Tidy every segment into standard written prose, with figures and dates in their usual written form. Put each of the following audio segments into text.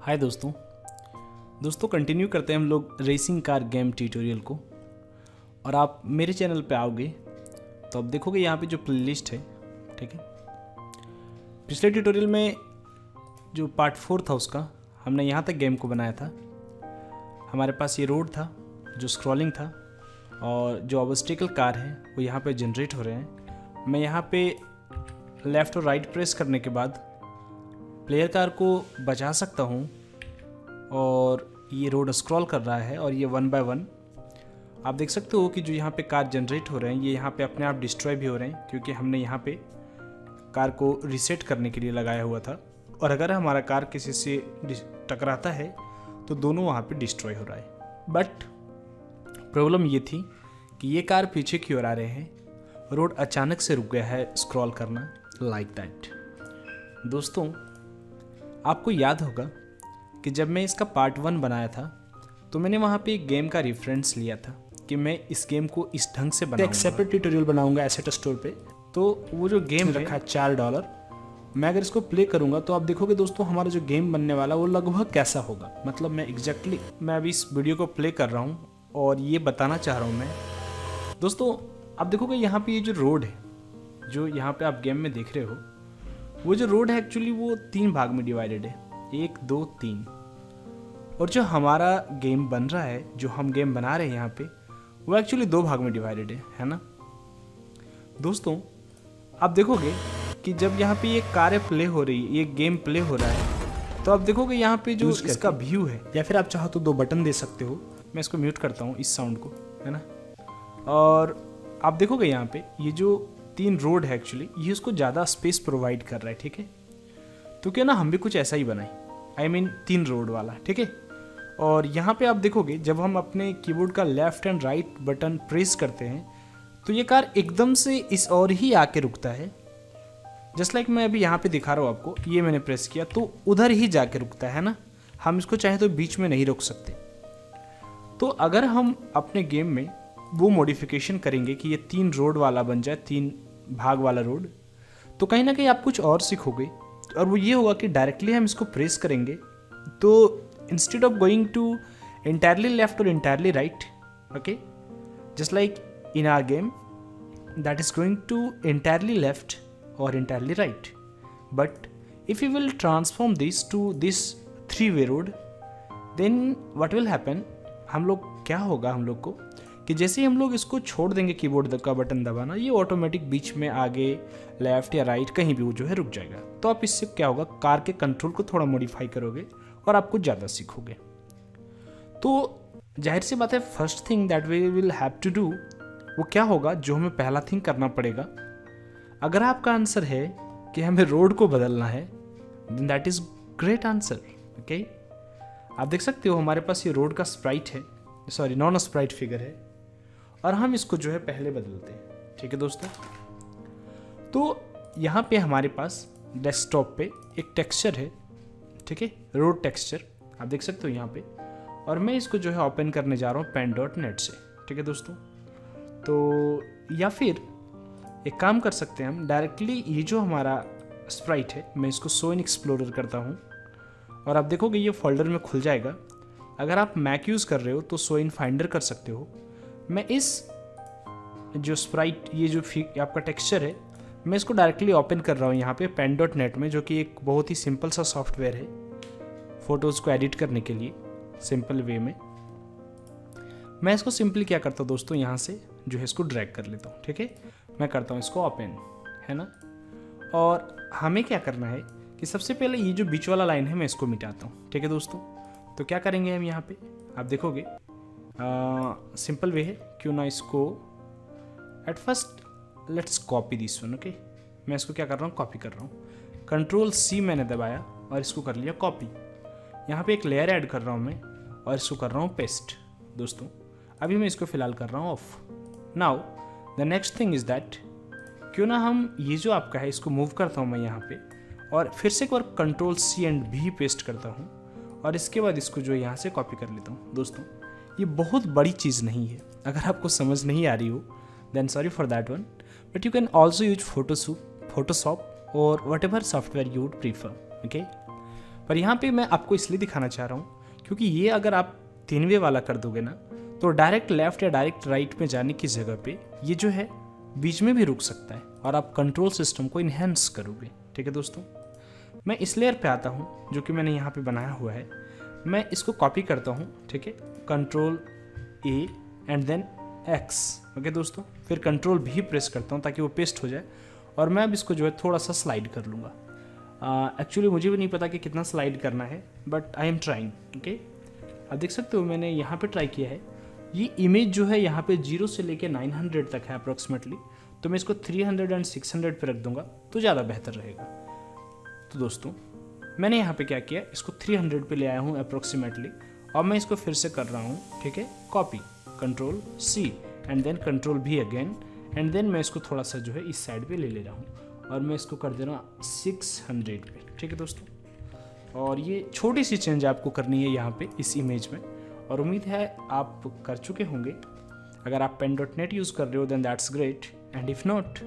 हाय दोस्तों कंटिन्यू करते हैं हम लोग रेसिंग कार गेम ट्यूटोरियल को। और आप मेरे चैनल पे आओगे तो आप देखोगे यहाँ पे जो प्लेलिस्ट है, ठीक है। पिछले ट्यूटोरियल में जो पार्ट 4 था उसका हमने यहाँ तक गेम को बनाया था। हमारे पास ये रोड था जो स्क्रॉलिंग था और जो ऑब्स्टिकल कार है वो यहाँ पे जनरेट हो रहे हैं। मैं यहाँ पे लेफ़्ट और राइट प्रेस करने के बाद प्लेयर कार को बचा सकता हूँ और ये रोड स्क्रॉल कर रहा है और ये 1 बाय 1 आप देख सकते हो कि जो यहाँ पे कार जनरेट हो रहे हैं ये यहाँ पे अपने आप डिस्ट्रॉय भी हो रहे हैं, क्योंकि हमने यहाँ पे कार को रीसेट करने के लिए लगाया हुआ था। और अगर हमारा कार किसी से टकराता है तो दोनों वहाँ पे डिस्ट्रॉय हो रहा है। बट प्रॉब्लम ये थी कि ये कार पीछे की ओर आ रहे हैं, रोड अचानक से रुक गया है स्क्रॉल करना, लाइक दैट। दोस्तों आपको याद होगा कि जब मैं इसका पार्ट 1 बनाया था तो मैंने वहाँ पे एक गेम का रेफरेंस लिया था कि मैं इस गेम को इस ढंग से बनाऊंगा, एक सेपरेट ट्यूटोरियल बनाऊंगा एसेट स्टोर पे। तो वो जो गेम रखा है $4, मैं अगर इसको प्ले करूंगा तो आप देखोगे दोस्तों हमारा जो गेम बनने वाला वो लगभग कैसा होगा। मतलब मैं अभी इस वीडियो को प्ले कर रहा हूँ और ये बताना चाह रहा हूँ मैं। दोस्तों आप देखोगे यहाँ पे ये जो रोड है जो यहाँ पे आप गेम में देख रहे हो, वो जो रोड है एक्चुअली वो 3 भाग में डिवाइडेड है, 1 2 3। और जो हमारा गेम बन रहा है, जो हम गेम बना रहे हैं यहाँ पे, वो एक्चुअली 2 भाग में डिवाइडेड है ना दोस्तों। आप देखोगे कि जब यहाँ पे ये कारें प्ले हो रही है, ये गेम प्ले हो रहा है, तो आप देखोगे यहाँ पे जो इसका व्यू है, या फिर आप चाहो तो 2 बटन दे सकते हो। मैं इसको म्यूट करता हूँ इस साउंड को, है ना। और आप देखोगे यहाँ पे ये जो 3 रोड है एक्चुअली ये उसको ज़्यादा स्पेस प्रोवाइड कर रहा है, ठीक है। तो क्या ना हम भी कुछ ऐसा ही बनाए, I mean 3 रोड वाला, ठीक है। और यहाँ पे आप देखोगे जब हम अपने कीबोर्ड का left and right button press करते हैं तो ये कार एकदम से इस ओर ही आके रुकता है। जस्ट लाइक मैं अभी यहाँ पे दिखा रहा हूँ आपको, ये मैंने प्रेस किया तो उधर ही जाके रुकता है ना। हम इसको चाहे तो बीच में नहीं रोक सकते। तो अगर हम अपने गेम में वो मॉडिफिकेशन करेंगे कि ये 3 रोड वाला बन जाए, 3 भाग वाला रोड, तो कहीं ना कहीं आप कुछ और सीखोगे। और वो ये होगा कि डायरेक्टली हम इसको प्रेस करेंगे तो instead of going to entirely left और entirely right, okay, just like in our game that is going to entirely left और entirely right. But if you will transform this to this 3-वे road, then what will happen, हम लोग क्या होगा हम लोग को कि जैसे ही हम लोग इसको छोड़ देंगे कीबोर्ड का बटन दबाना, ये ऑटोमेटिक बीच में आगे लेफ्ट या राइट कहीं भी वो जो है रुक जाएगा। तो आप इससे क्या होगा, कार के कंट्रोल को थोड़ा मॉडिफाई करोगे और आप कुछ ज़्यादा सीखोगे। तो जाहिर सी बात है first thing that we will have to do, वो क्या होगा जो हमें पहला थिंग करना पड़ेगा। अगर आपका आंसर है कि हमें रोड को बदलना है, then that is great answer, okay. आप देख सकते हो हमारे पास ये रोड का स्प्राइट है, सॉरी नॉन स्प्राइट फिगर है, और हम इसको जो है पहले बदलते हैं, ठीक है दोस्तों। तो यहाँ पे हमारे पास डेस्कटॉप पे एक टेक्सचर है, ठीक है, रोड टेक्सचर आप देख सकते हो यहाँ पे। और मैं इसको जो है ओपन करने जा रहा हूँ paint.net से, ठीक है दोस्तों। तो या फिर एक काम कर सकते हैं हम, डायरेक्टली ये जो हमारा स्प्राइट है मैं इसको शो इन एक्सप्लोरर करता हूँ और आप देखोगे ये फोल्डर में खुल जाएगा। अगर आप मैक यूज़ कर रहे हो तो शो इन फाइंडर कर सकते हो। मैं इस जो स्प्राइट, ये जो आपका टेक्सचर है, मैं इसको डायरेक्टली ओपन कर रहा हूँ यहाँ पे paint.net में, जो कि एक बहुत ही सिंपल सा सॉफ्टवेयर है फ़ोटोज़ को एडिट करने के लिए सिंपल वे में। मैं इसको सिंपली क्या करता हूँ दोस्तों, यहाँ से जो है इसको ड्रैग कर लेता हूँ, ठीक है। मैं करता हूँ इसको ओपन, है ना। और हमें क्या करना है कि सबसे पहले ये जो बीच वाला लाइन है मैं इसको मिटाता हूँ, ठीक है दोस्तों। तो क्या करेंगे हम यहाँ पे, आप देखोगे सिंपल वे है, क्यों ना इसको at first let's copy this one, okay. मैं इसको क्या कर रहा हूँ, कॉपी कर रहा हूँ। Ctrl+C मैंने दबाया और इसको कर लिया कॉपी। यहाँ पे एक लेयर ऐड कर रहा हूँ मैं और इसको कर रहा हूँ पेस्ट दोस्तों। अभी मैं इसको फिलहाल कर रहा हूँ of. Now the next thing is that, क्यों ना हम ये जो आपका है इसको मूव करता हूँ मैं यहाँ पे और फिर से एक बार Ctrl+C एंड V पेस्ट करता हूँ और इसके बाद इसको जो यहाँ से कॉपी कर लेता हूँ दोस्तों। ये बहुत बड़ी चीज़ नहीं है, अगर आपको समझ नहीं आ रही हो then sorry for that one. But you can also use Photoshop और whatever software you would prefer, okay. पर यहाँ पे मैं आपको इसलिए दिखाना चाह रहा हूँ क्योंकि ये अगर आप 3 वे वाला कर दोगे ना तो डायरेक्ट लेफ्ट या डायरेक्ट राइट में जाने की जगह पे ये जो है बीच में भी रुक सकता है और आप कंट्रोल सिस्टम को इन्हेंस करोगे, ठीक है दोस्तों। मैं इस लेयर पे आता हूँ जो कि मैंने यहाँ पे बनाया हुआ है, मैं इसको कॉपी करता हूँ, ठीक है, control A and then X, okay दोस्तों। फिर कंट्रोल भी प्रेस करता हूँ ताकि वो पेस्ट हो जाए और मैं अब इसको जो है थोड़ा सा स्लाइड कर लूँगा। एक्चुअली मुझे भी नहीं पता कि कितना स्लाइड करना है, but I am trying, okay. आप देख सकते हो मैंने यहाँ पे ट्राई किया है। ये इमेज जो है यहाँ पे 0 से लेके 900 तक है अप्रॉक्सीमेटली, तो मैं इसको 300 एंड 600 पे रख दूंगा तो ज़्यादा बेहतर रहेगा। तो दोस्तों मैंने यहाँ पे क्या किया, इसको 300 पे ले आया हूँ अप्रॉक्सीमेटली और मैं इसको फिर से कर रहा हूँ, ठीक है, copy, control C and then control V again and then मैं इसको थोड़ा सा जो है इस साइड पे ले रहा हूँ और मैं इसको कर दे रहा हूँ 600 पे, ठीक है दोस्तों। और ये छोटी सी चेंज आपको करनी है यहाँ पे इस इमेज में और उम्मीद है आप कर चुके होंगे। अगर आप pen.net यूज़ कर रहे हो then that's great and if not,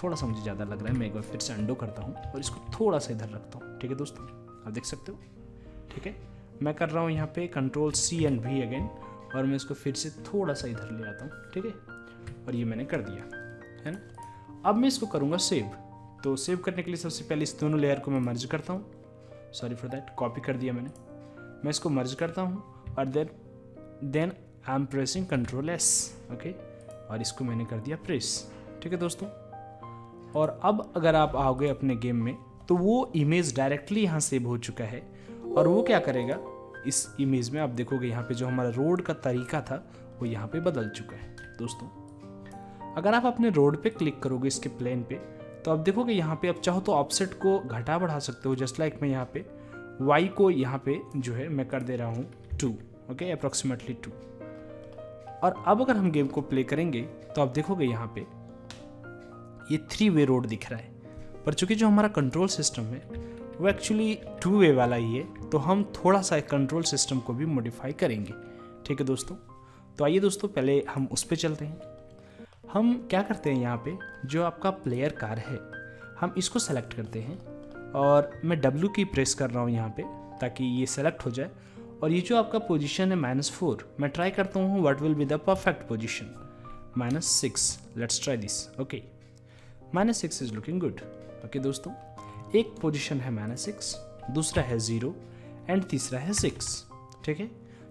थोड़ा सा मुझे ज़्यादा लग रहा है, मैं एक बार फिर से अंडो करता हूँ और इसको थोड़ा सा इधर रखता हूँ, ठीक है दोस्तों, आप देख सकते हो, ठीक है। मैं कर रहा हूँ यहाँ पे control C and V again और मैं इसको फिर से थोड़ा सा इधर ले आता हूँ, ठीक है, और ये मैंने कर दिया है ना। अब मैं इसको करूँगा सेव। तो सेव करने के लिए सबसे पहले इस दोनों लेयर को मैं मर्ज करता हूँ, सॉरी फॉर दैट, कॉपी कर दिया मैंने। मैं इसको मर्ज करता हूँ और then I am pressing control S, okay, और इसको मैंने कर दिया प्रेस, ठीक है दोस्तों। और अब अगर आप आओगे अपने गेम में तो वो इमेज डायरेक्टली यहाँ सेव हो चुका है और वो क्या करेगा, इस इमेज में आप देखोगे यहाँ पे जो हमारा रोड का तरीका था वो यहाँ पे बदल चुका है दोस्तों। अगर आप अपने रोड पे क्लिक करोगे इसके प्लेन पे तो आप देखोगे यहाँ पे आप चाहो तो ऑफसेट को घटा बढ़ा सकते हो, जस्ट लाइक मैं यहाँ पे y को यहाँ पे जो है मैं कर दे रहा हूँ 2, ओके, अप्रॉक्सीमेटली 2। और अब अगर हम गेम को प्ले करेंगे तो आप देखोगे यहाँ पे ये 3 वे रोड दिख रहा है, पर चूंकि जो हमारा कंट्रोल सिस्टम है वो एक्चुअली 2 वे वाला ही है, तो हम थोड़ा सा कंट्रोल सिस्टम को भी मॉडिफाई करेंगे, ठीक है दोस्तों। तो आइए दोस्तों पहले हम उस पर चलते हैं। हम क्या करते हैं, यहाँ पे जो आपका प्लेयर कार है हम इसको सेलेक्ट करते हैं और मैं W की प्रेस कर रहा हूँ यहाँ पे ताकि ये सेलेक्ट हो जाए। और ये जो आपका पोजीशन है -4, मैं ट्राई करता हूँ what will be the perfect position, -6, let's try this, okay, -6 is looking good, okay दोस्तों। एक पोजीशन है -6, दूसरा है 0 एंड तीसरा है 6, ठीक है।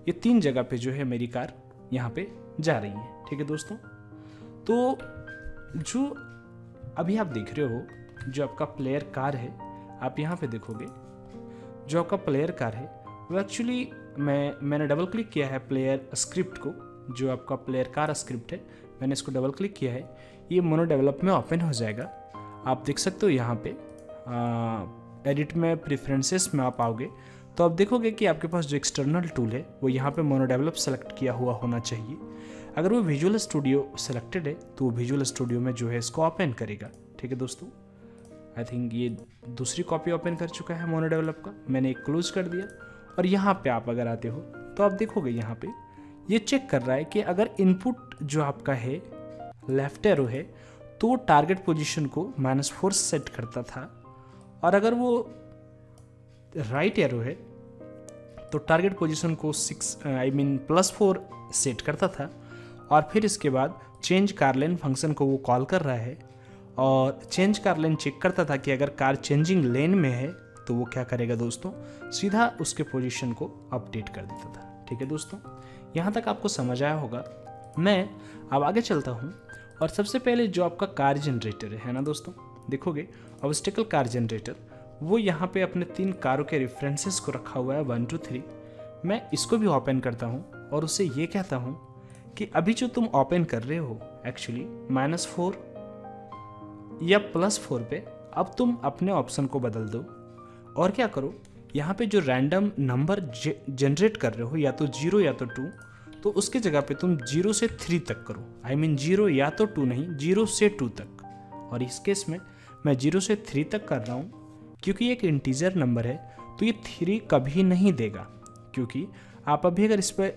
ये 3 जगह पे जो है मेरी कार यहाँ पे जा रही है, ठीक है दोस्तों। तो जो अभी आप देख रहे हो जो आपका प्लेयर कार है, आप यहाँ पे देखोगे जो आपका प्लेयर कार है वो एक्चुअली मैंने डबल क्लिक किया है प्लेयर स्क्रिप्ट को, जो आपका प्लेयर कार स्क्रिप्ट है मैंने इसको डबल क्लिक किया है, ये मोनो डेवलप में ओपन हो जाएगा। आप देख सकते हो यहाँ पे एडिट में प्रेफरेंसेस में आप आओगे तो आप देखोगे कि आपके पास जो एक्सटर्नल टूल है वो यहाँ पे मोनो डेवलप सेलेक्ट किया हुआ होना चाहिए। अगर वो विजुअल स्टूडियो सेलेक्टेड है तो वो विजुअल स्टूडियो में जो है इसको ओपन करेगा, ठीक है दोस्तों। आई थिंक ये दूसरी कॉपी ओपन कर चुका है मोनो डेवलप का, मैंने एक क्लोज कर दिया। और यहाँ पे आप अगर आते हो तो आप देखोगे यहाँ पे ये चेक कर रहा है कि अगर इनपुट जो आपका है लेफ्ट एरो है तो टारगेट पोजीशन को -4 सेट करता था, और अगर वो राइट एरो है तो टारगेट पोजीशन को +4 सेट करता था। और फिर इसके बाद चेंज कार लेन फंक्शन को वो कॉल कर रहा है और चेंज कार लेन चेक करता था कि अगर कार चेंजिंग लेन में है तो वो क्या करेगा दोस्तों, सीधा उसके पोजीशन को अपडेट कर देता था, ठीक है दोस्तों। यहाँ तक आपको समझ आया होगा। मैं अब आगे चलता हूँ और सबसे पहले जो आपका कार जनरेटर है ना दोस्तों, देखोगे ऑब्स्टिकल कार जनरेटर वो यहाँ पे अपने 3 कारों के रेफरेंसेस को रखा हुआ है 1 2 3। मैं इसको भी ओपन करता हूँ और उससे ये कहता हूँ कि अभी जो तुम ओपन कर रहे हो एक्चुअली -4 या +4 पे अब तुम अपने ऑप्शन को बदल दो और क्या करो, यहाँ पे जो रैंडम नंबर जनरेट कर रहे हो या तो 0 या तो 2, तो उसके जगह पे तुम 0 से 3 तक करो। आई मीन 0 या तो 2 नहीं, 0 से 2 तक। और इस केस में मैं 0 से 3 तक कर रहा हूँ क्योंकि एक इंटीजर नंबर है तो ये 3 कभी नहीं देगा, क्योंकि आप अभी अगर इस पर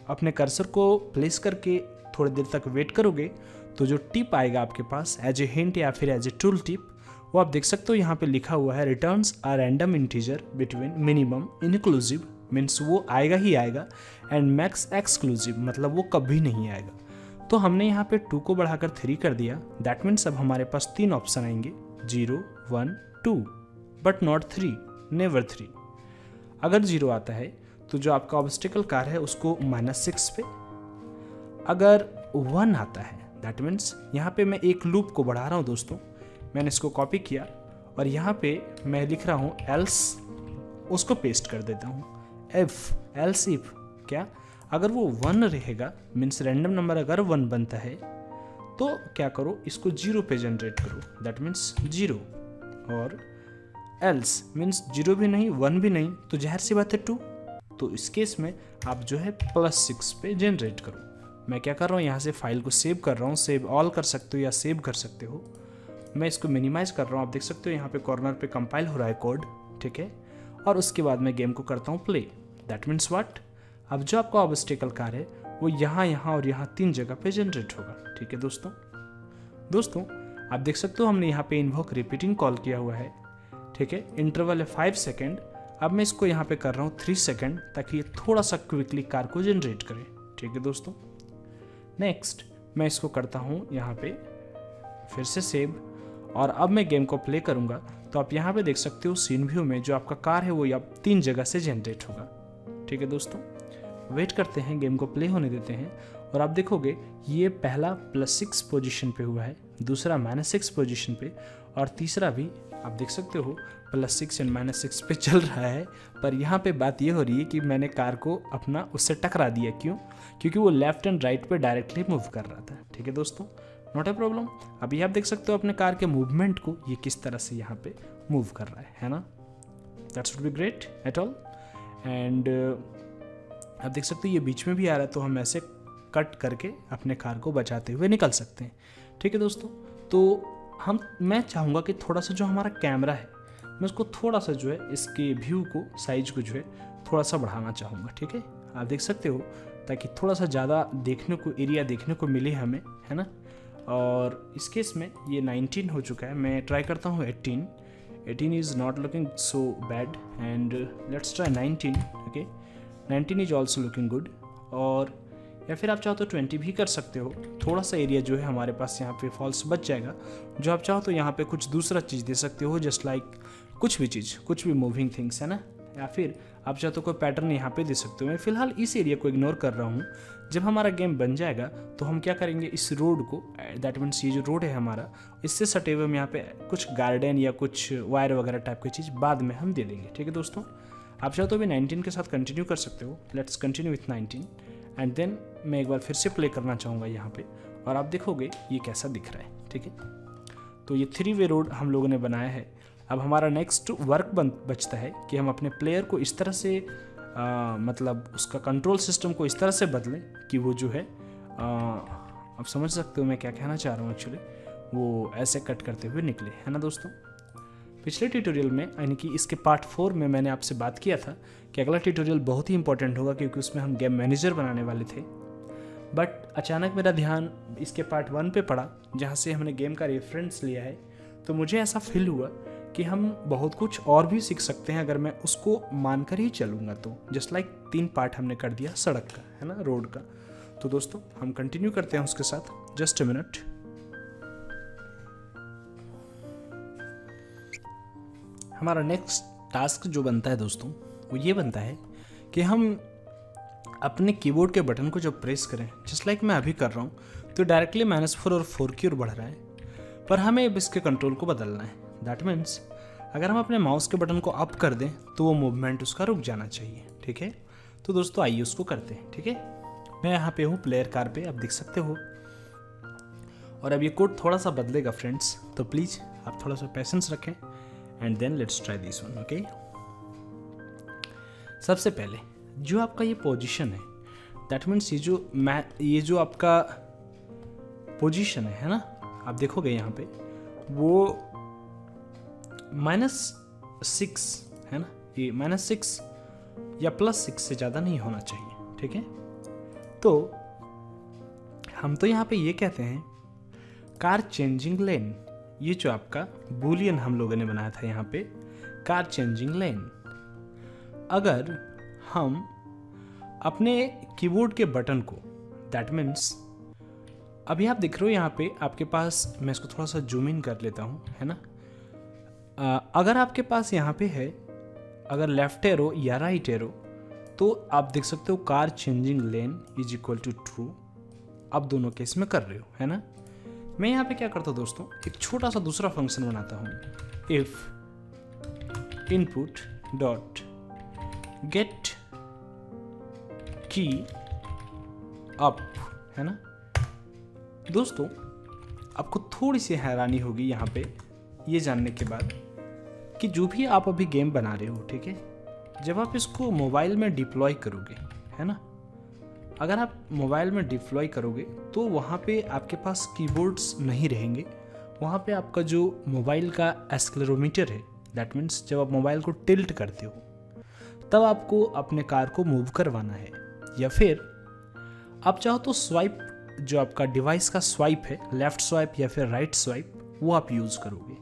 अपने कर्सर को प्लेस करके थोड़ी देर तक वेट करोगे तो जो टिप आएगा आपके पास एज ए हिंट या फिर एज ए टूल टिप, वो आप देख सकते हो यहाँ पे लिखा हुआ है returns a random integer between minimum inclusive, means वो आएगा ही आएगा, एंड मैक्स एक्सक्लूसिव मतलब वो कभी नहीं आएगा। तो हमने यहाँ पे 2 को बढ़ाकर 3 कर दिया। दैट मीन्स अब हमारे पास 3 ऑप्शन आएंगे 0, 1, 2, बट नॉट 3, नेवर 3। अगर 0 आता है तो जो आपका ऑब्स्टिकल कार है उसको -6 पे। अगर 1 आता है दैट मीन्स यहाँ पे मैं एक लूप को बढ़ा रहा हूँ दोस्तों, मैंने इसको कॉपी किया और यहाँ पे मैं लिख रहा हूँ एल्स, उसको पेस्ट कर देता हूँ इफ, एल्स इफ क्या, अगर वो 1 रहेगा मीन्स रैंडम नंबर अगर 1 बनता है तो क्या करो, इसको 0 पे जनरेट करो, दैट मीन्स 0, और एल्स मीन्स 0 भी नहीं 1 भी नहीं तो जाहिर सी बात है 2, तो इस केस में आप जो है +6 पे जनरेट करो। मैं क्या कर रहा हूँ, यहाँ से फाइल को सेव कर रहा हूँ, सेव ऑल कर सकते हो या सेव कर सकते हो। मैं इसको मिनिमाइज कर रहा हूँ, आप देख सकते हो यहाँ पे कॉर्नर पे कंपाइल हो रहा है कोड, ठीक है। और उसके बाद मैं गेम को करता हूँ प्ले। दैट मीन्स व्हाट, अब जो आपका ऑब्स्टिकल कार है वो यहाँ और यहाँ 3 जगह पे जनरेट होगा, ठीक है दोस्तों आप देख सकते हो हमने यहाँ पे इन्वोक रिपीटिंग कॉल किया हुआ है, ठीक है। इंटरवल है 5 सेकेंड। अब मैं इसको यहाँ पे कर रहा हूँ 3 सेकेंड ताकि ये थोड़ा सा क्विकली कार को जनरेट करे, ठीक है दोस्तों। नेक्स्ट मैं इसको करता हूँ यहाँ पे फिर से सेव, और अब मैं गेम को प्ले करूँगा तो आप यहाँ पे देख सकते हो सीन व्यू में जो आपका कार है वो अब 3 जगह से जनरेट होगा, ठीक है दोस्तों। वेट करते हैं, गेम को प्ले होने देते हैं, और आप देखोगे ये पहला +6 पोजीशन पे हुआ है, दूसरा -6 पोजीशन पे, और तीसरा भी आप देख सकते हो +6 एंड -6 पे चल रहा है। पर यहाँ पे बात ये हो रही है कि मैंने कार को अपना उससे टकरा दिया, क्यों? क्योंकि वो लेफ्ट एंड राइट पे डायरेक्टली मूव कर रहा था, ठीक है दोस्तों, नॉट ए प्रॉब्लम। अभी आप देख सकते हो अपने कार के मूवमेंट को ये किस तरह से यहाँ पे मूव कर रहा है ना। That's would be great at all. And आप देख सकते हो ये बीच में भी आ रहा है, तो हम ऐसे कट करके अपने कार को बचाते हुए निकल सकते हैं, ठीक है दोस्तों। तो मैं चाहूँगा कि थोड़ा सा जो हमारा कैमरा है मैं उसको थोड़ा सा जो है इसके व्यू को, साइज को जो है थोड़ा सा बढ़ाना चाहूँगा, ठीक है। आप देख सकते हो ताकि थोड़ा सा ज़्यादा देखने को, एरिया देखने को मिले हमें, है ना। और इस केस में ये 19 हो चुका है, मैं ट्राई करता हूँ 18 is not looking so bad, and let's try 19, okay 19 is also looking good. और या फिर आप चाहो तो 20 भी कर सकते हो, थोड़ा सा एरिया जो है हमारे पास यहाँ पे फॉल्स बच जाएगा। जो आप चाहो तो यहाँ पे कुछ दूसरा चीज़ दे सकते हो, जस्ट लाइक कुछ भी चीज़, कुछ भी मूविंग थिंग्स, है ना। या फिर आप चाहो तो कोई पैटर्न यहाँ पे दे सकते हो। मैं फिलहाल इस एरिया को इग्नोर कर रहा हूँ। जब हमारा गेम बन जाएगा तो हम क्या करेंगे, इस रोड को, दैट मीन्स ये जो रोड है हमारा, इससे सटे हुए हम यहाँ पे कुछ गार्डन या कुछ वायर वगैरह टाइप की चीज़ बाद में हम दे देंगे, ठीक है दोस्तों। आप चाहो तो भी 19 के साथ कंटिन्यू कर सकते हो। Let's continue with 19 and then मैं एक बार फिर से प्ले करना चाहूँगा यहाँ पे, और आप देखोगे ये कैसा दिख रहा है, ठीक है। तो ये 3 वे रोड हम लोगों ने बनाया है। अब हमारा नेक्स्ट वर्क बचता है कि हम अपने प्लेयर को इस तरह से मतलब उसका कंट्रोल सिस्टम को इस तरह से बदलें कि वो जो है आप समझ सकते हो मैं क्या कहना चाह रहा हूँ एक्चुअली, वो ऐसे कट करते हुए निकले, है ना दोस्तों। पिछले ट्यूटोरियल में यानी कि इसके पार्ट 4 में मैंने आपसे बात किया था कि अगला ट्यूटोरियल बहुत ही इंपॉर्टेंट होगा क्योंकि उसमें हम गेम मैनेजर बनाने वाले थे। बट अचानक मेरा ध्यान इसके पार्ट 1 पे पड़ा जहाँ से हमने गेम का रेफरेंस लिया है, तो मुझे ऐसा फील हुआ कि हम बहुत कुछ और भी सीख सकते हैं अगर मैं उसको मानकर ही चलूँगा। तो जस्ट लाइक 3 पार्ट हमने कर दिया सड़क का, है ना, रोड का। तो दोस्तों हम कंटिन्यू करते हैं उसके साथ, जस्ट अ मिनट। हमारा नेक्स्ट टास्क जो बनता है दोस्तों वो ये बनता है कि हम अपने कीबोर्ड के बटन को जब प्रेस करें, जस्ट लाइक मैं अभी कर रहा हूँ, तो डायरेक्टली -4 और 4 की ओर बढ़ रहा है, पर हमें अब इसके कंट्रोल को बदलना है। दैट मीन्स अगर हम अपने माउस के बटन को अप कर दें तो वो मूवमेंट उसका रुक जाना चाहिए, ठीक है। तो दोस्तों आइए उसको करते हैं, ठीक है। मैं यहाँ पे हूँ प्लेयर कार पे, आप देख सकते हो, और अब ये कोड थोड़ा सा बदलेगा फ्रेंड्स, तो प्लीज़ आप थोड़ा सा पेशेंस रखें and then let's try this one, okay. सबसे पहले जो आपका ये पोजीशन है, दैट मीन्स ये जो आपका पोजीशन है ना, आप देखोगे यहाँ पे वो -6 है ना, ये -6 या +6 से ज़्यादा नहीं होना चाहिए, ठीक है। तो हम तो यहाँ पे ये कहते हैं कार चेंजिंग लेन। ये जो आपका बूलियन हम लोगों ने बनाया था यहाँ पे, कार चेंजिंग लेन। अगर हम अपने कीबोर्ड के बटन को, दैट मीन्स अभी आप देख रहे हो यहाँ पे आपके पास, मैं इसको थोड़ा सा जूम इन कर लेता हूँ, है ना। अगर आपके पास यहाँ पे है अगर लेफ्ट एरो या राइट एरो, तो आप देख सकते हो car changing lane is equal to true. आप दोनों केस में कर रहे हो, है ना। मैं यहाँ पे क्या करता हूँ दोस्तों, एक छोटा सा दूसरा फंक्शन बनाता हूँ। इफ इनपुट डॉट गेट की अप, है ना। दोस्तों आपको थोड़ी सी हैरानी होगी यहाँ पे ये जानने के बाद कि जो भी आप अभी गेम बना रहे हो, ठीक है, जब आप इसको मोबाइल में डिप्लॉय करोगे, है ना, अगर आप मोबाइल में डिप्लॉय करोगे तो वहाँ पे आपके पास कीबोर्ड्स नहीं रहेंगे। वहाँ पे आपका जो मोबाइल का एक्सेलेरोमीटर है, दैट मीन्स जब आप मोबाइल को टिल्ट करते हो तब आपको अपने कार को मूव करवाना है, या फिर आप चाहो तो स्वाइप, जो आपका डिवाइस का स्वाइप है, लेफ्ट स्वाइप या फिर राइट स्वाइप, वो आप यूज़ करोगे।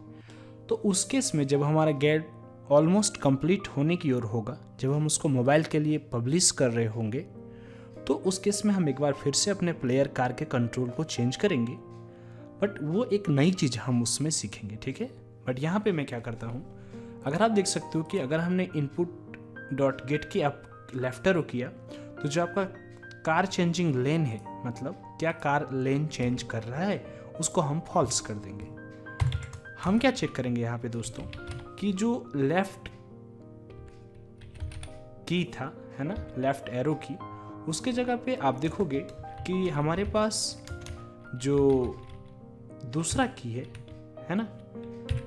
तो उस केस में जब हमारा गेट ऑलमोस्ट कंप्लीट होने की ओर होगा, जब हम उसको मोबाइल के लिए पब्लिश कर रहे होंगे, तो उस केस में हम एक बार फिर से अपने प्लेयर कार के कंट्रोल को चेंज करेंगे, बट वो एक नई चीज़ हम उसमें सीखेंगे, ठीक है। बट यहाँ पे मैं क्या करता हूँ, अगर आप देख सकते हो कि अगर हमने इनपुट डॉट गेट की आप लेफ्ट एरो किया, तो जो आपका कार चेंजिंग लेन है, मतलब क्या कार लेन चेंज कर रहा है, उसको हम फॉल्स कर देंगे। हम क्या चेक करेंगे यहाँ पे दोस्तों कि जो लेफ्ट की था, है ना, लेफ्ट एरो की, उसके जगह पे आप देखोगे कि हमारे पास जो दूसरा की है ना,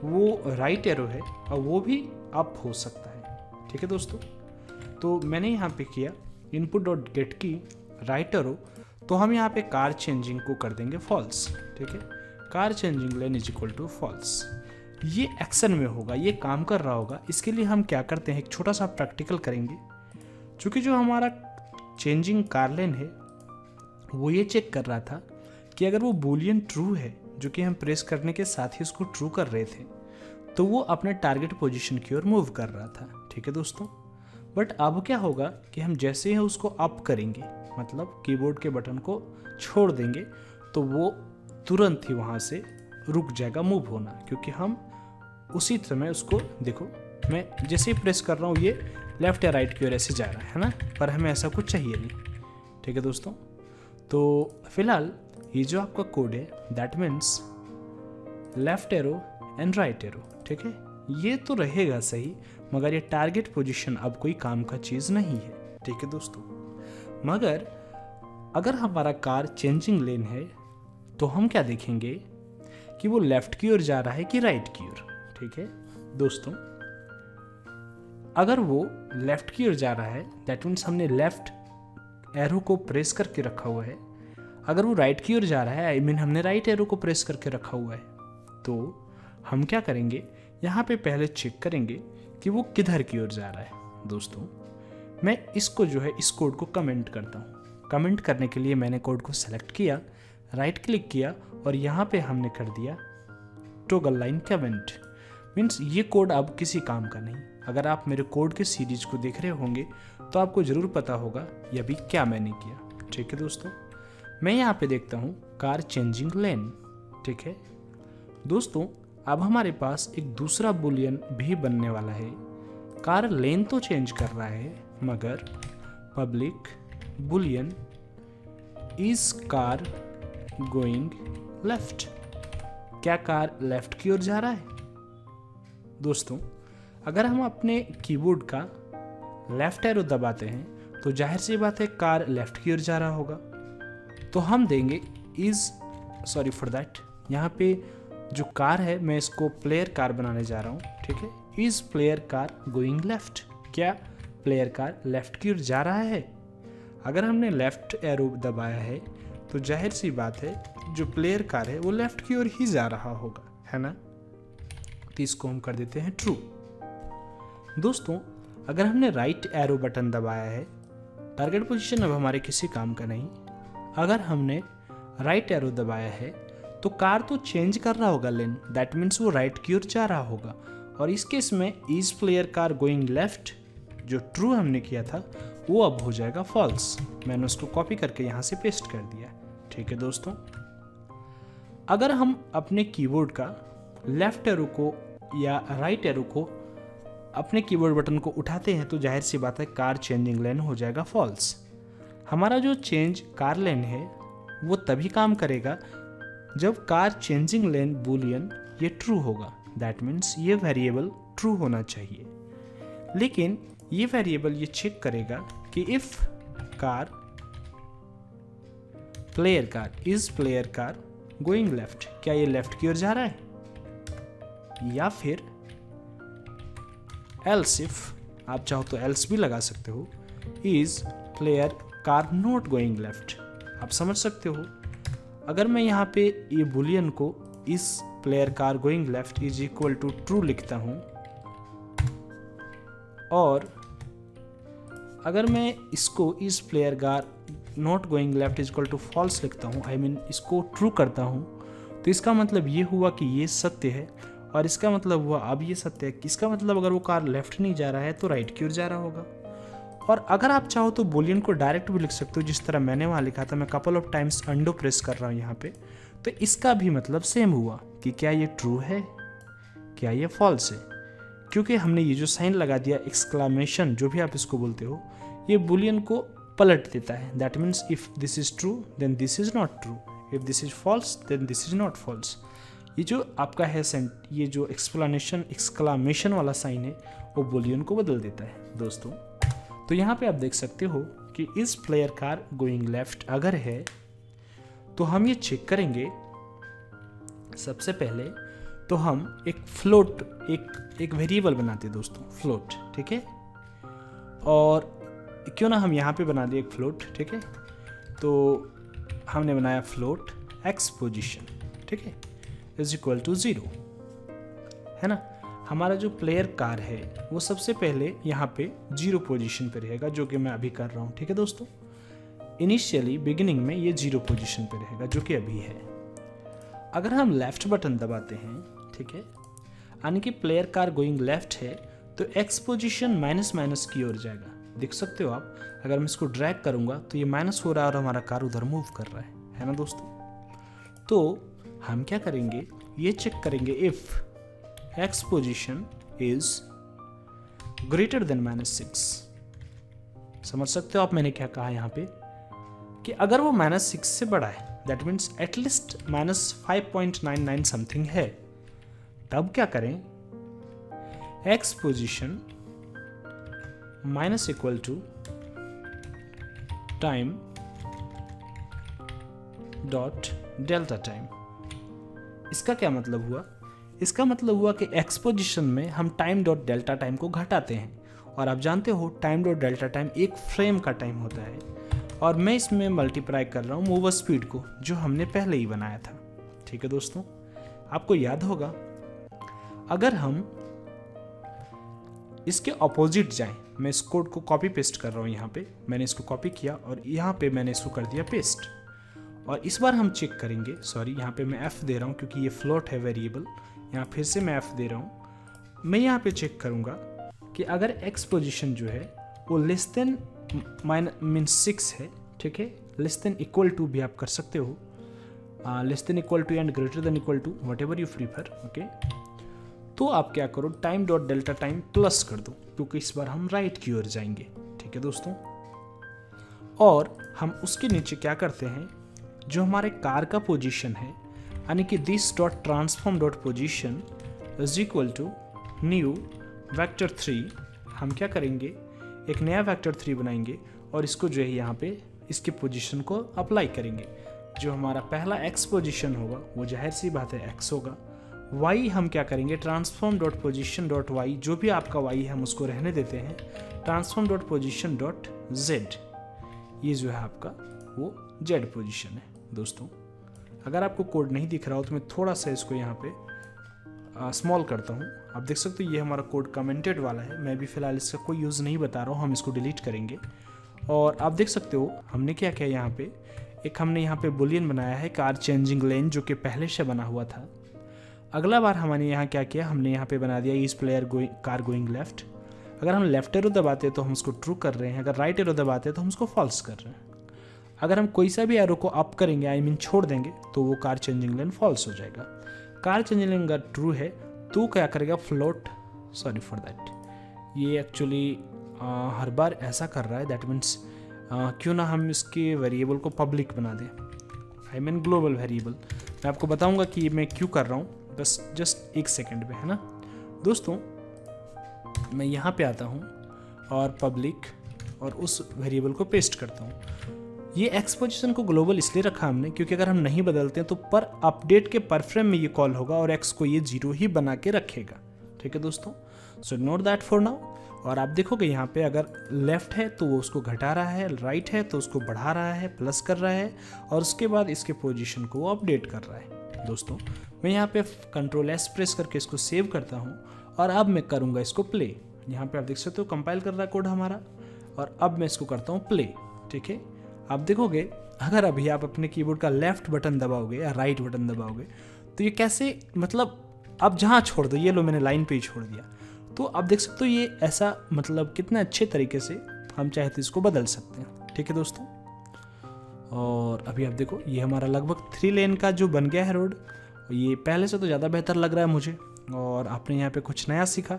वो राइट एरो है और वो भी अप हो सकता है, ठीक है दोस्तों। तो मैंने यहाँ पे किया इनपुट डॉट गेट की राइट एरो, तो हम यहाँ पे कार चेंजिंग को कर देंगे फॉल्स, ठीक है। Car changing lane is equal to false. ये एक्शन में होगा, ये काम कर रहा होगा। इसके लिए हम क्या करते हैं, एक छोटा सा प्रैक्टिकल करेंगे। चूँकि जो हमारा चेंजिंग कार लेन है वो ये चेक कर रहा था कि अगर वो बूलियन ट्रू है, जो कि हम प्रेस करने के साथ ही उसको ट्रू कर रहे थे, तो वो अपने टारगेट पोजीशन की ओर मूव कर रहा था, ठीक है दोस्तों। बट अब क्या होगा कि हम जैसे ही उसको अप करेंगे, मतलब कीबोर्ड के बटन को छोड़ देंगे, तो वो तुरंत ही वहाँ से रुक जाएगा मूव होना, क्योंकि हम उसी समय उसको, देखो मैं जैसे ही प्रेस कर रहा हूँ ये लेफ्ट या राइट की ओर ऐसे जा रहा है ना, पर हमें ऐसा कुछ चाहिए नहीं, ठीक है दोस्तों। तो फिलहाल ये जो आपका कोड है, that means left arrow and right arrow, ठीक है, ये तो रहेगा सही, मगर ये टारगेट पोजीशन अब कोई काम का चीज़ नहीं है, ठीक है दोस्तों। मगर अगर हमारा कार चेंजिंग लेन है, तो हम क्या देखेंगे कि वो लेफ्ट की ओर जा रहा है कि राइट की ओर, ठीक है दोस्तों। अगर वो लेफ्ट की ओर जा रहा है, दैट मीन्स हमने लेफ्ट एरो को प्रेस करके रखा हुआ है। अगर वो राइट की ओर जा रहा है, आई मीन हमने राइट एरो को प्रेस करके रखा हुआ है, तो हम क्या करेंगे, यहाँ पे पहले चेक करेंगे कि वो किधर की ओर जा रहा है। दोस्तों मैं इसको जो है, इस कोड को कमेंट करता हूँ। कमेंट करने के लिए मैंने कोड को सेलेक्ट किया, राइट क्लिक किया और यहाँ पे हमने कर दिया टॉगल लाइन कमेंट। मीन्स ये कोड अब किसी काम का नहीं। अगर आप मेरे कोड के सीरीज को देख रहे होंगे तो आपको ज़रूर पता होगा ये अभी क्या मैंने किया, ठीक है दोस्तों। मैं यहाँ पे देखता हूँ कार चेंजिंग लेन, ठीक है दोस्तों। अब हमारे पास एक दूसरा बुलियन भी बनने वाला है। कार लेन तो चेंज कर रहा है, मगर public Boolean is car going left. क्या कार लेफ्ट की ओर जा रहा है? दोस्तों अगर हम अपने कीबोर्ड का लेफ्ट एरो दबाते हैं तो जाहिर सी बात है कार लेफ्ट की ओर जा रहा होगा। तो हम देंगे इज, सॉरी फॉर दैट, यहाँ पे जो कार है मैं इसको प्लेयर कार बनाने जा रहा हूँ, ठीक है। Is player car going left. क्या प्लेयर कार लेफ्ट की ओर जा रहा है? अगर हमने लेफ्ट एरो दबाया है तो जाहिर सी बात है जो प्लेयर कार है वो लेफ्ट की ओर ही जा रहा होगा, है ना। तो इसको हम कर देते हैं ट्रू। दोस्तों अगर हमने राइट एरो बटन दबाया है, टारगेट पोजीशन अब हमारे किसी काम का नहीं। अगर हमने राइट एरो दबाया है तो कार तो चेंज कर रहा होगा लेन, दैट मीन्स वो राइट की ओर जा रहा होगा। और इस केस में is player car going left जो ट्रू हमने किया था वो अब हो जाएगा फॉल्स। मैंने उसको कॉपी करके यहाँ से पेस्ट कर दिया। ठीक है दोस्तों, अगर हम अपने कीबोर्ड का लेफ्ट एरो को या राइट एरो को अपने कीबोर्ड बटन को उठाते हैं तो जाहिर सी बात है कार चेंजिंग लेन हो जाएगा फॉल्स। हमारा जो चेंज कार लेन है वो तभी काम करेगा जब कार चेंजिंग लेन बूलियन ये ट्रू होगा, दैट मीन्स ये वेरिएबल ट्रू होना चाहिए। लेकिन ये वेरिएबल ये चेक करेगा कि if car player car going left, क्या ये लेफ्ट की ओर जा रहा है, या फिर एल्स, इफ आप चाहो तो एल्स भी लगा सकते हो, is player car not going left. आप समझ सकते हो, अगर मैं यहाँ पे ये बुलियन को इस player car going left is equal to true लिखता हूँ और अगर मैं इसको इस player car not going left is equal to false लिखता हूँ, आई मीन इसको ट्रू करता हूँ, तो इसका मतलब ये हुआ कि ये सत्य है और इसका मतलब हुआ अब ये सत्य है। इसका मतलब अगर वो कार लेफ्ट नहीं जा रहा है तो राइट की ओर जा रहा होगा। और अगर आप चाहो तो बुलियन को डायरेक्ट भी लिख सकते हो जिस तरह मैंने वहाँ लिखा था। मैं couple of times undo press कर रहा हूँ यहाँ पे, तो इसका भी मतलब सेम हुआ कि क्या ये ट्रू है, क्या ये फॉल्स है, क्योंकि हमने ये जो साइन लगा दिया एक्सक्लामेशन जो भी आप इसको बोलते हो, ये बुलियन को पलट देता है। That means if this is true then this is not true, if this is false then this is not false. ये जो आपका है ये जो एक्सक्लामेशन वाला साइन है वो बुलियन को बदल देता है दोस्तों। तो यहाँ पे आप देख सकते हो कि इस प्लेयर कार गोइंग लेफ्ट अगर है तो हम ये चेक करेंगे। सबसे पहले तो हम एक फ्लोट एक वेरिएबल बनाते हैं दोस्तों, फ्लोट, ठीक है। और क्यों ना हम यहाँ पे बना दें एक फ्लोट, ठीक है। तो हमने बनाया फ्लोट एक्स पोजिशन, ठीक है, इज इक्वल टू 0, है ना। हमारा जो प्लेयर कार है वो सबसे पहले यहाँ पे 0 पोजीशन पे रहेगा, जो कि मैं अभी कर रहा हूँ, ठीक है दोस्तों। इनिशियली बिगिनिंग में ये 0 पोजीशन पे रहेगा जो कि अभी है। अगर हम लेफ्ट बटन दबाते हैं, ठीक है, यानी कि प्लेयर कार गोइंग लेफ्ट है तो एक्स पोजीशन माइनस माइनस की ओर जाएगा। देख सकते हो आप, अगर मैं इसको ड्रैग करूंगा तो ये माइनस हो रहा है और हमारा कार उधर मूव कर रहा है ना दोस्तों। तो हम क्या करेंगे, ये चेक करेंगे if x position is greater than -6। समझ सकते हो आप मैंने क्या कहा यहाँ पे कि अगर वो -6 से बड़ा है, दैट मीन्स एटलीस्ट -5.99 समथिंग है, तब क्या करें, X position minus equal to time dot delta time. इसका क्या मतलब हुआ, इसका मतलब हुआ कि एक्स पोजीशन में हम टाइम डॉट डेल्टा टाइम को घटाते हैं। और आप जानते हो टाइम डॉट डेल्टा टाइम एक फ्रेम का टाइम होता है, और मैं इसमें मल्टीप्लाई कर रहा हूँ मूवर स्पीड को जो हमने पहले ही बनाया था, ठीक है दोस्तों। आपको याद होगा अगर हम इसके ऑपोजिट जाएं, मैं इस कोड को कॉपी पेस्ट कर रहा हूँ, यहाँ पे मैंने इसको कॉपी किया और यहाँ पे मैंने इसको कर दिया पेस्ट। और इस बार हम चेक करेंगे, सॉरी यहाँ पे मैं f दे रहा हूँ क्योंकि ये फ्लोट है वेरिएबल, यहाँ फिर से मैं f दे रहा हूँ। मैं यहाँ पे चेक करूँगा कि अगर x पोजीशन जो है वो लेस देन मीन्स 6 है, ठीक है, लेस देन इक्वल टू भी आप कर सकते हो, less than equal to and greater than equal to, whatever you prefer, okay. तो आप क्या करो, time dot delta time plus कर दो, क्योंकि इस बार हम राइट की ओर जाएंगे, ठीक है दोस्तों। और हम उसके नीचे क्या करते हैं, जो हमारे कार का पोजीशन है, यानी कि this dot transform dot position is equal to new vector 3, हम क्या करेंगे, एक नया वेक्टर 3 बनाएंगे और इसको जो है यहाँ पे इसके पोजीशन को अप्लाई करेंगे। जो हमारा पहला एक्स पोजीशन होगा वो जाहिर सी बात है एक्स होगा। वाई हम क्या करेंगे, transform dot position dot Y, जो भी आपका वाई है हम उसको रहने देते हैं, transform dot position dot Z, ये जो है आपका वो जेड पोजीशन है दोस्तों। अगर आपको कोड नहीं दिख रहा हो तो मैं थोड़ा सा इसको यहाँ पे स्मॉल करता हूँ। आप देख सकते हो ये हमारा कोड कमेंटेड वाला है, मैं भी फिलहाल इसका कोई यूज़ नहीं बता रहा हूँ, हम इसको डिलीट करेंगे। और आप देख सकते हो हमने क्या किया, यहाँ पे एक हमने यहाँ पे बुलियन बनाया है कार चेंजिंग लेन, जो कि पहले से बना हुआ था। अगला बार हमने यहाँ क्या किया, हमने यहाँ पे बना दिया इस प्लेयर कार गोइंग लेफ्ट। अगर हम लेफ्ट एरो दबाते हैं तो हम उसको ट्रू कर रहे हैं, अगर राइट एरो दबाते हैं तो हम उसको फॉल्स कर रहे हैं। अगर हम कोई सा भी एरो को अप करेंगे, आई मीन छोड़ देंगे, तो वो कार चेंजिंग लेन फॉल्स हो जाएगा। कार चेंजिंग लेन अगर ट्रू है तो क्या करेगा, फ्लोट, सॉरी फॉर दैट, ये एक्चुअली हर बार ऐसा कर रहा है। दैट मीन्स क्यों ना हम इसके वेरिएबल को पब्लिक बना दें, आई मीन ग्लोबल वेरिएबल। मैं आपको बताऊंगा कि मैं क्यों कर रहा हूँ, बस जस्ट एक सेकेंड में, है ना दोस्तों। मैं यहाँ पे आता हूँ और पब्लिक और उस वेरिएबल को पेस्ट करता हूँ। ये एक्स पोजीशन को ग्लोबल इसलिए रखा हमने क्योंकि अगर हम नहीं बदलते हैं तो पर अपडेट के पर फ्रेम में ये कॉल होगा और एक्स को ये 0 ही बना के रखेगा। ठीक है दोस्तों, so ignore that for now. और आप देखोगे यहाँ पे अगर लेफ्ट है तो वो उसको घटा रहा है, राइट है तो उसको बढ़ा रहा है, प्लस कर रहा है, और उसके बाद इसके पोजीशन को वो अपडेट कर रहा है। दोस्तों मैं यहाँ पे कंट्रोल एस प्रेस करके इसको सेव करता हूँ और अब मैं करूँगा इसको प्ले। यहाँ पे आप देख सकते हो कंपाइल कर रहा है कोड हमारा, और अब मैं इसको करता हूँ प्ले। ठीक है, आप देखोगे अगर अभी आप अपने कीबोर्ड का लेफ्ट बटन दबाओगे या राइट बटन दबाओगे तो ये कैसे, मतलब अब जहाँ छोड़ दो, ये लो मैंने लाइन पे ही छोड़ दिया, तो आप देख सकते हो ये ऐसा, मतलब कितना अच्छे तरीके से हम चाहे तो इसको बदल सकते हैं। ठीक है दोस्तों, और अभी आप देखो ये हमारा लगभग 3 लेन का जो बन गया है रोड, ये पहले से तो ज़्यादा बेहतर लग रहा है मुझे। और आपने यहाँ पे कुछ नया सीखा।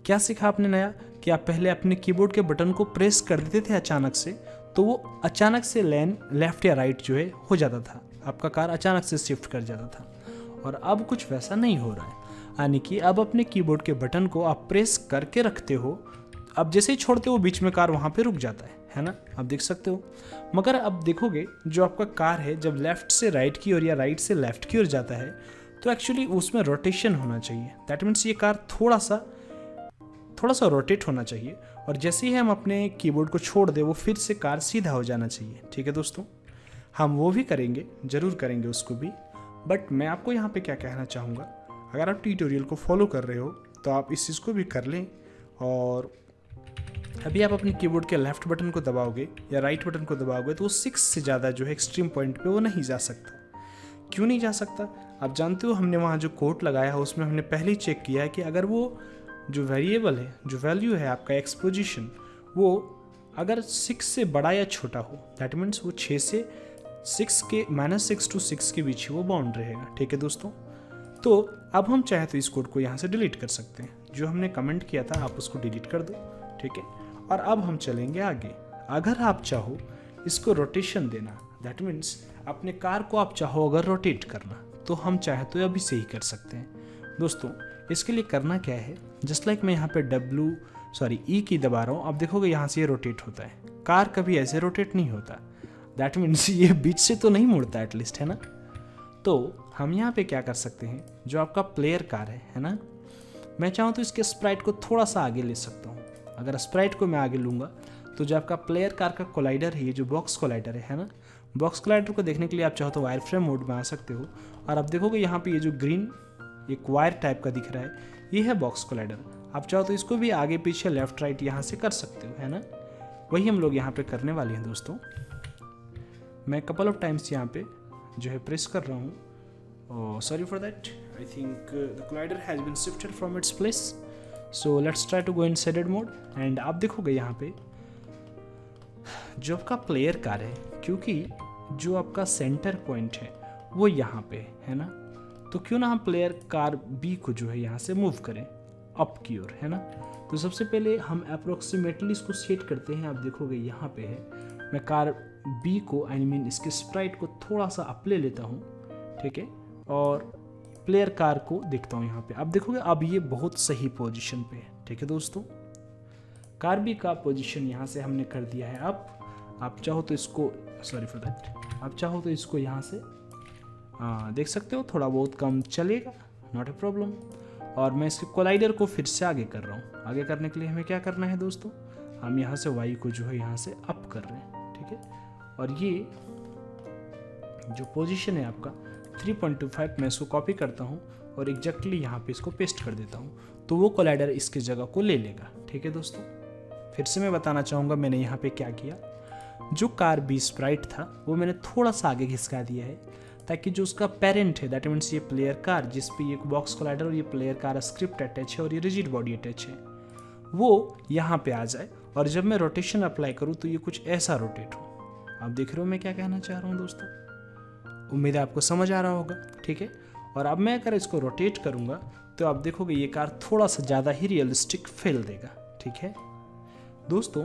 क्या सीखा आपने नया, कि आप पहले अपने कीबोर्ड के बटन को प्रेस कर देते थे अचानक से, तो वो अचानक से लेन लेफ्ट या राइट जो है हो जाता था, आपका कार अचानक से शिफ्ट कर जाता था। और अब कुछ वैसा नहीं हो रहा है, यानी कि अब अपने कीबोर्ड के बटन को आप प्रेस करके रखते हो, अब जैसे ही छोड़ते हो बीच में कार वहाँ पे रुक जाता है ना, आप देख सकते हो। मगर अब देखोगे जो आपका कार है जब लेफ्ट से राइट की ओर या राइट से लेफ्ट की ओर जाता है तो एक्चुअली उसमें रोटेशन होना चाहिए। दैट मीन्स ये कार थोड़ा सा रोटेट होना चाहिए, और जैसे ही हम अपने कीबोर्ड को छोड़ दे वो फिर से कार सीधा हो जाना चाहिए। ठीक है दोस्तों, हम वो भी करेंगे, ज़रूर करेंगे उसको भी। बट मैं आपको यहाँ पे क्या कहना चाहूँगा, अगर आप ट्यूटोरियल को फॉलो कर रहे हो तो आप इस चीज़ को भी कर लें। और अभी आप अपने कीबोर्ड के लेफ्ट बटन को दबाओगे या राइट बटन को दबाओगे तो वो 6 से ज़्यादा जो है एक्सट्रीम पॉइंट पे वो नहीं जा सकता। क्यों नहीं जा सकता, आप जानते हो हमने वहाँ जो कोड लगाया है उसमें हमने पहले ही चेक किया है कि अगर वो जो वेरिएबल है, जो वैल्यू है आपका एक्स पोजीशन, वो अगर 6 से बड़ा या छोटा हो, दैट मीन्स वो 6 से 6 के -6 to 6 के बीच ही वो बाउंड रहेगा। ठीक है दोस्तों, तो अब हम चाहे तो इस कोड को यहाँ से डिलीट कर सकते हैं। जो हमने कमेंट किया था आप उसको डिलीट कर दो। ठीक है, और अब हम चलेंगे आगे। अगर आप चाहो इसको रोटेशन देना, दैट मीन्स अपने कार को आप चाहो अगर रोटेट करना, तो हम चाहे तो अभी से ही कर सकते हैं। दोस्तों इसके लिए करना क्या है, जस्ट लाइक मैं यहाँ पे ई की दबा रहा हूँ, आप देखोगे यहाँ से ये रोटेट होता है। कार कभी ऐसे रोटेट नहीं होता, दैट मीन्स ये बीच से तो नहीं मुड़ता एटलीस्ट, है ना। तो हम यहाँ पे क्या कर सकते हैं, जो आपका प्लेयर कार है ना, मैं चाहूँ तो इसके स्प्राइट को थोड़ा सा आगे ले सकता हूँ। अगर स्प्राइट को मैं आगे लूँगा तो जो आपका प्लेयर कार का कोलाइडर है, ये जो बॉक्स कोलाइडर है ना, बॉक्स कोलाइडर को देखने के लिए आप चाहो तो वायर फ्रेम मोड में आ सकते हो। और आप देखोगे यहाँ पे ये जो ग्रीन एक वायर टाइप का दिख रहा है, ये है बॉक्स कोलाइडर। आप चाहो तो इसको भी आगे पीछे लेफ्ट राइट यहाँ से कर सकते हो, है ना। वही हम लोग यहाँ पे करने वाले हैं दोस्तों। मैं कपल ऑफ टाइम्स यहाँ पे जो है प्रेस कर रहा हूँ। Sorry for that, I think the collider has been shifted from its place, so let's try to go in shaded mode. And आप देखोगे यहाँ पे जो आपका प्लेयर कार है, क्योंकि जो आपका सेंटर पॉइंट है वो यहाँ पे है ना, तो क्यों ना हम प्लेयर कार बी को जो है यहाँ से मूव करें अप की ओर, है ना। तो सबसे पहले हम अप्रोक्सीमेटली इसको सेट करते हैं। आप देखोगे यहाँ पे है, मैं कार बी को आई मीन इसके स्प्राइट को थोड़ा सा अप ले लेता हूँ। ठीक है, और प्लेयर कार को देखता हूँ यहाँ पे। आप देखोगे अब ये बहुत सही पोजीशन पे है। ठीक है दोस्तों, कार बी का पोजीशन यहाँ से हमने कर दिया है। अब आप चाहो तो इसको, सॉरी फॉर दैट, आप चाहो तो इसको यहाँ से देख सकते हो, थोड़ा बहुत कम चलेगा, नॉट ए प्रॉब्लम। और मैं इसके कोलाइडर को फिर से आगे कर रहा हूँ। आगे करने के लिए हमें क्या करना है दोस्तों, हम यहाँ से वाई को जो है यहाँ से अप कर रहे हैं। ठीक है, और ये जो पोजीशन है आपका 3.25, मैं इसको कॉपी करता हूँ और एग्जैक्टली यहाँ पे इसको पेस्ट कर देता हूँ, तो वो कोलाइडर इसकी जगह को ले लेगा। ठीक है दोस्तों, फिर से मैं बताना चाहूँगा मैंने यहाँ पे क्या किया। जो कार बी स्प्राइट था वो मैंने थोड़ा सा आगे खिसका दिया है, ताकि जो उसका पेरेंट है, दैट मीन्स ये प्लेयर कार जिस पे ये बॉक्स कोलाइडर और ये प्लेयर कार स्क्रिप्ट अटैच है और ये रिजिड बॉडी अटैच है, वो यहाँ पे आ जाए और जब मैं रोटेशन अप्लाई करूँ तो ये कुछ ऐसा रोटेट हो। आप देख रहे हो मैं क्या कहना चाह रहा हूँ दोस्तों? उम्मीद है आपको समझ आ रहा होगा, ठीक है। और अब मैं अगर इसको रोटेट करूँगा तो आप देखोगे ये कार थोड़ा सा ज़्यादा ही रियलिस्टिक फील देगा, ठीक है दोस्तों।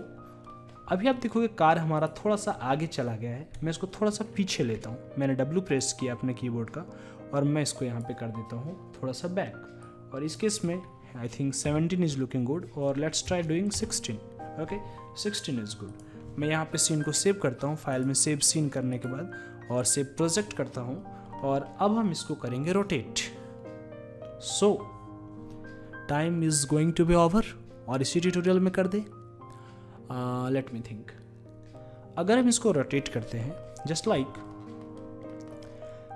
अभी आप देखोगे कार हमारा थोड़ा सा आगे चला गया है। मैं इसको थोड़ा सा पीछे लेता हूँ, मैंने W प्रेस किया अपने कीबोर्ड का और मैं इसको यहाँ पे कर देता हूँ थोड़ा सा बैक। और इस केस में I think 17 is looking good और let's try doing 16। Okay 16 is good. मैं यहाँ पे सीन को सेव करता हूँ, फाइल में सेव सीन करने के बाद और सेव प्रोजेक्ट करता हूँ और अब हम इसको करेंगे rotate. So time is going to be over और इसी ट्यूटोरियल में कर दे। लेट मी थिंक, अगर हम इसको रोटेट करते हैं जस्ट लाइक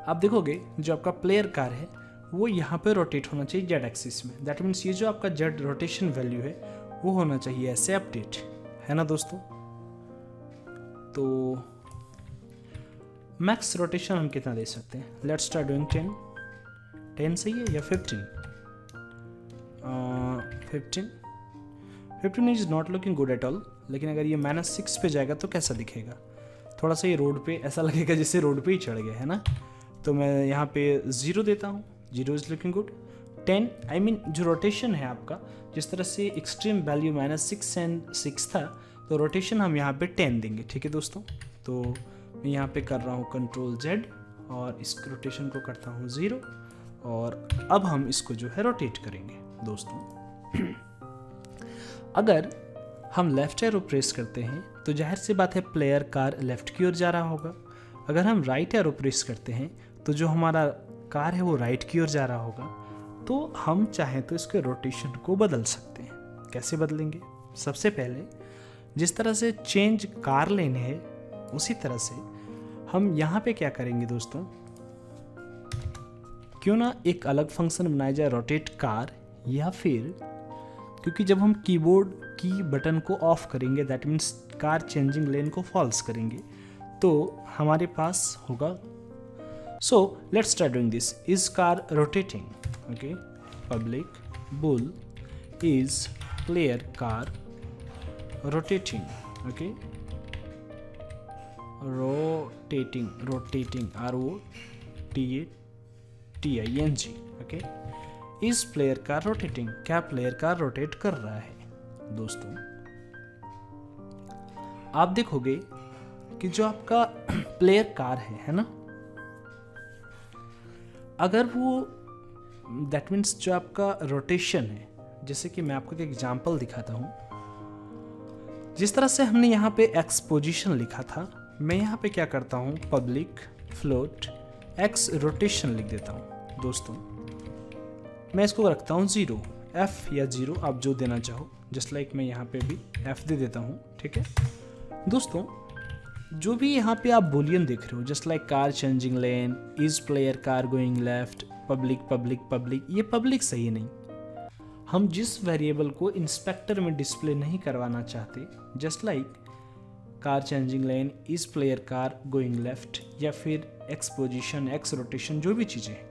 आप देखोगे जो आपका प्लेयर कार है वो यहाँ पे रोटेट होना चाहिए जेड एक्सिस में। दैट मीन्स ये जो आपका जेड रोटेशन वैल्यू है वो होना चाहिए ऐसे अपडेट, है ना दोस्तों। तो मैक्स रोटेशन हम कितना दे सकते हैं? लेट्स स्टार्ट डूइंग 10 सही है या 15? 15 is not looking good at all. लेकिन अगर ये -6 पे जाएगा तो कैसा दिखेगा? थोड़ा सा ये रोड पे ऐसा लगेगा जैसे रोड पे ही चढ़ गए, है ना। तो मैं यहाँ पे 0 देता हूँ, 0 is looking good. 10 I mean जो रोटेशन है आपका, जिस तरह से एक्सट्रीम वैल्यू -6 एंड 6 था, तो रोटेशन हम यहाँ पे 10 देंगे, ठीक है दोस्तों। तो मैं यहाँ पे कर रहा हूँ Ctrl+Z और इस रोटेशन को करता हूँ 0 और अब हम इसको जो है रोटेट करेंगे दोस्तों। अगर हम लेफ्ट एरो प्रेस करते हैं तो जाहिर सी बात है प्लेयर कार लेफ्ट की ओर जा रहा होगा। अगर हम राइट एरो प्रेस करते हैं तो जो हमारा कार है वो राइट की ओर जा रहा होगा। तो हम चाहें तो इसके रोटेशन को बदल सकते हैं। कैसे बदलेंगे? सबसे पहले जिस तरह से चेंज कार लेन है उसी तरह से हम यहाँ पे क्या करेंगे दोस्तों, क्यों ना एक अलग फंक्शन बनाया जाए रोटेट कार, या फिर क्योंकि जब हम कीबोर्ड की बटन को ऑफ करेंगे दैट मीन्स कार चेंजिंग लेन को फॉल्स करेंगे तो हमारे पास होगा। So let's start doing this. Is car rotating? Okay, public bull is player car rotating. Okay, rotating ROTATING। Okay, इस प्लेयर कार रोटेटिंग, क्या प्लेयर कार रोटेट कर रहा है दोस्तों? आप देखोगे कि जो आपका प्लेयर कार है ना, अगर वो दैट मीन्स जो आपका रोटेशन है, जैसे कि मैं आपको एक एग्जांपल दिखाता हूं। जिस तरह से हमने यहाँ पे एक्स पोजीशन लिखा था, मैं यहाँ पे क्या करता हूँ पब्लिक फ्लोट एक्स रोटेशन लिख देता हूँ दोस्तों। मैं इसको रखता हूँ 0 F या 0 आप जो देना चाहो। जस्ट लाइक मैं यहाँ पे भी F दे देता हूँ, ठीक है दोस्तों। जो भी यहाँ पे आप बुलियन देख रहे हो, just like car changing lane, is player car going left, public, ये पब्लिक सही नहीं। हम जिस वेरिएबल को इंस्पेक्टर में डिस्प्ले नहीं करवाना चाहते, just like car changing lane, is player car going left, या फिर एक्स पोजीशन, एक्स रोटेशन, जो भी चीज़ें हैं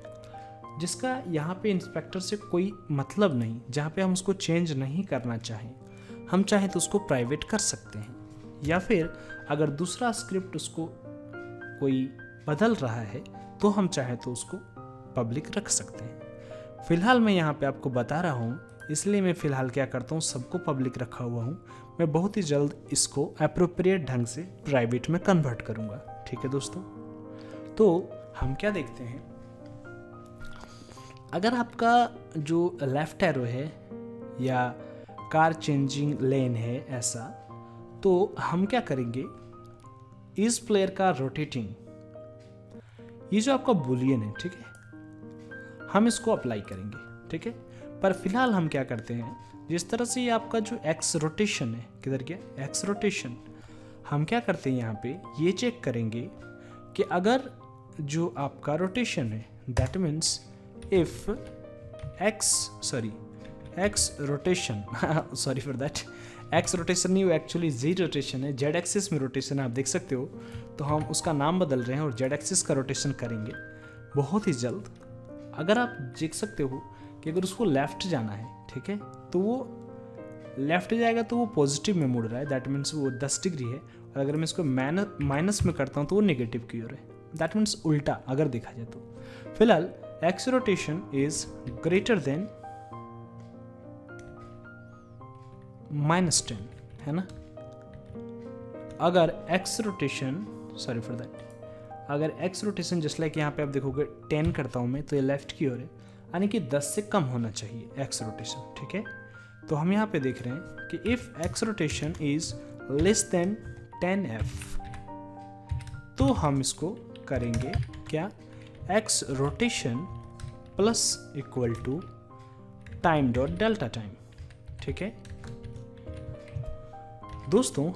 जिसका यहाँ पे इंस्पेक्टर से कोई मतलब नहीं, जहाँ पे हम उसको चेंज नहीं करना चाहें, हम चाहें तो उसको प्राइवेट कर सकते हैं। या फिर अगर दूसरा स्क्रिप्ट उसको कोई बदल रहा है तो हम चाहें तो उसको पब्लिक रख सकते हैं। फिलहाल मैं यहाँ पे आपको बता रहा हूँ, इसलिए मैं फ़िलहाल क्या करता हूँ, सबको पब्लिक रखा हुआ हूँ। मैं बहुत ही जल्द इसको अप्रोप्रिएट ढंग से प्राइवेट में कन्वर्ट करूँगा, ठीक है दोस्तों। तो हम क्या देखते हैं, अगर आपका जो लेफ्ट एरो है या कार चेंजिंग लेन है ऐसा, तो हम क्या करेंगे, इज प्लेयर कार रोटेटिंग, ये जो आपका बुलियन है, ठीक है, हम इसको अप्लाई करेंगे, ठीक है। पर फिलहाल हम क्या करते हैं, जिस तरह से ये आपका जो एक्स रोटेशन है, किधर गया एक्स रोटेशन, हम क्या करते हैं यहाँ पे ये चेक करेंगे कि अगर जो आपका रोटेशन है that means if X rotation sorry for that, x rotation नहीं, वो एक्चुअली जी रोटेशन है, जेड एक्सिस में रोटेशन आप देख सकते हो। तो हम उसका नाम बदल रहे हैं और जेड एक्सिस का रोटेशन करेंगे बहुत ही जल्द। अगर आप देख सकते हो कि अगर उसको लेफ्ट जाना है, ठीक है, तो वो लेफ्ट जाएगा तो वो पॉजिटिव में मुड़ रहा है, दैट मीन्स वो 10 डिग्री है। और अगर मैं इसको माइनस में करता हूँ तो वो नेगेटिव की ओर है, दैट मीन्स उल्टा अगर देखा जाए तो। फिलहाल x rotation is greater than -10, है ना। अगर x rotation, sorry for that, अगर एक्स रोटेशन जस्ट लाइक यहाँ पे आप देखोगे 10 करता हूँ मैं, तो ये लेफ्ट की ओर है, यानी कि 10 से कम होना चाहिए एक्स रोटेशन, ठीक है। तो हम यहाँ पे देख रहे हैं कि if X rotation is less than 10f, तो हम इसको करेंगे क्या, X rotation plus equal to time dot delta time, ठीक है दोस्तों।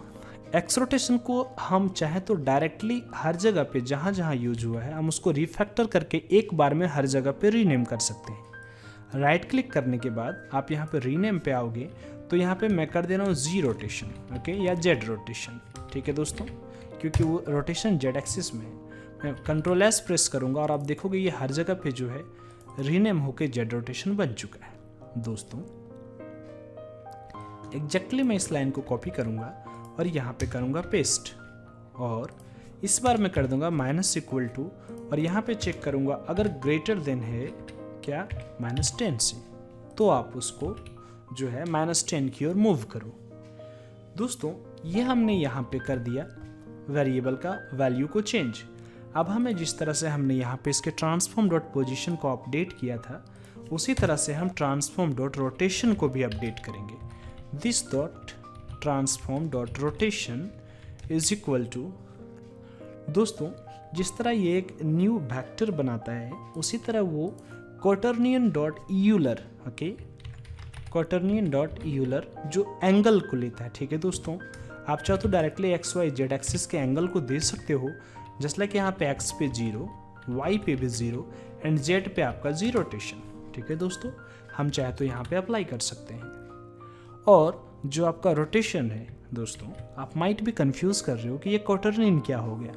एक्स रोटेशन को हम चाहे तो डायरेक्टली हर जगह पे जहाँ जहाँ यूज हुआ है हम उसको रिफैक्टर करके एक बार में हर जगह पे रीनेम कर सकते हैं। राइट क्लिक करने के बाद आप यहाँ पे रीनेम पे आओगे तो यहाँ पे मैं कर दे रहा हूँ जी रोटेशन, ओके, या जेड रोटेशन, ठीक है दोस्तों, क्योंकि वो रोटेशन जेड एक्सिस में है। मैं कंट्रोल एस प्रेस करूँगा और आप देखोगे ये हर जगह पे जो है रीनेम होके जेड रोटेशन बन चुका है दोस्तों। एग्जैक्टली मैं इस लाइन को कॉपी करूँगा और यहाँ पे करूँगा पेस्ट, और इस बार मैं कर दूंगा माइनस इक्वल टू, और यहाँ पे चेक करूँगा अगर ग्रेटर देन है क्या -10 से, तो आप उसको जो है -10 की ओर मूव करो। दोस्तों ये हमने यहाँ पे कर दिया वेरिएबल का वैल्यू को चेंज। अब हमें जिस तरह से हमने यहाँ पे इसके ट्रांसफॉर्म डॉट पोजिशन को अपडेट किया था, उसी तरह से हम ट्रांसफॉर्म डॉट रोटेशन को भी अपडेट करेंगे। This dot transform dot rotation is equal to, दोस्तों जिस तरह ये एक न्यू वेक्टर बनाता है उसी तरह वो quaternion dot Euler, okay, quaternion dot Euler जो एंगल को लेता है, ठीक है दोस्तों। आप चाहो तो directly X Y Z axis के एंगल को दे सकते हो, जस्ट लाइक यहाँ पे एक्स पे 0, वाई पे भी 0 एंड जेड पे आपका जी रोटेशन, ठीक है दोस्तों। हम चाहे तो यहाँ पे अप्लाई कर सकते हैं। और जो आपका रोटेशन है दोस्तों, आप माइट भी कंफ्यूज कर रहे हो कि ये क्वार्टरनियन क्या हो गया।